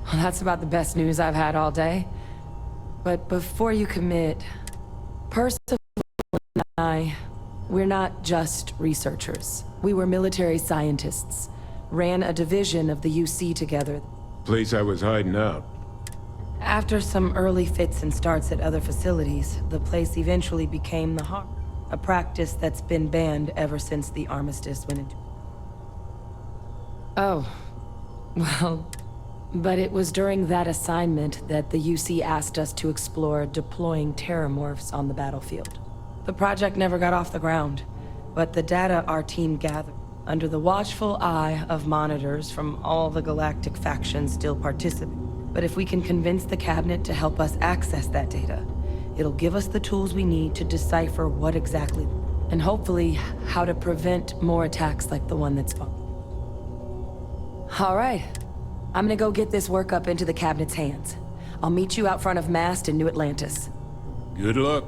Well, that's about the best news I've had all day. But before you commit, Percival and I, we're not just researchers. We were military scientists. Ran a division of the UC together. Place I was hiding out. After some early fits and starts at other facilities, the place eventually became the Harbor. A practice that's been banned ever since the armistice went into... Oh. Well... But it was during that assignment that the UC asked us to explore deploying Terramorphs on the battlefield. The project never got off the ground, but the data our team gathered, under the watchful eye of monitors from all the galactic factions still participate. But if we can convince the cabinet to help us access that data, it'll give us the tools we need to decipher what exactly, and hopefully how to prevent more attacks like the one that's followed. All right. I'm gonna go get this work up into the cabinet's hands. I'll meet you out front of Mast in New Atlantis. Good luck.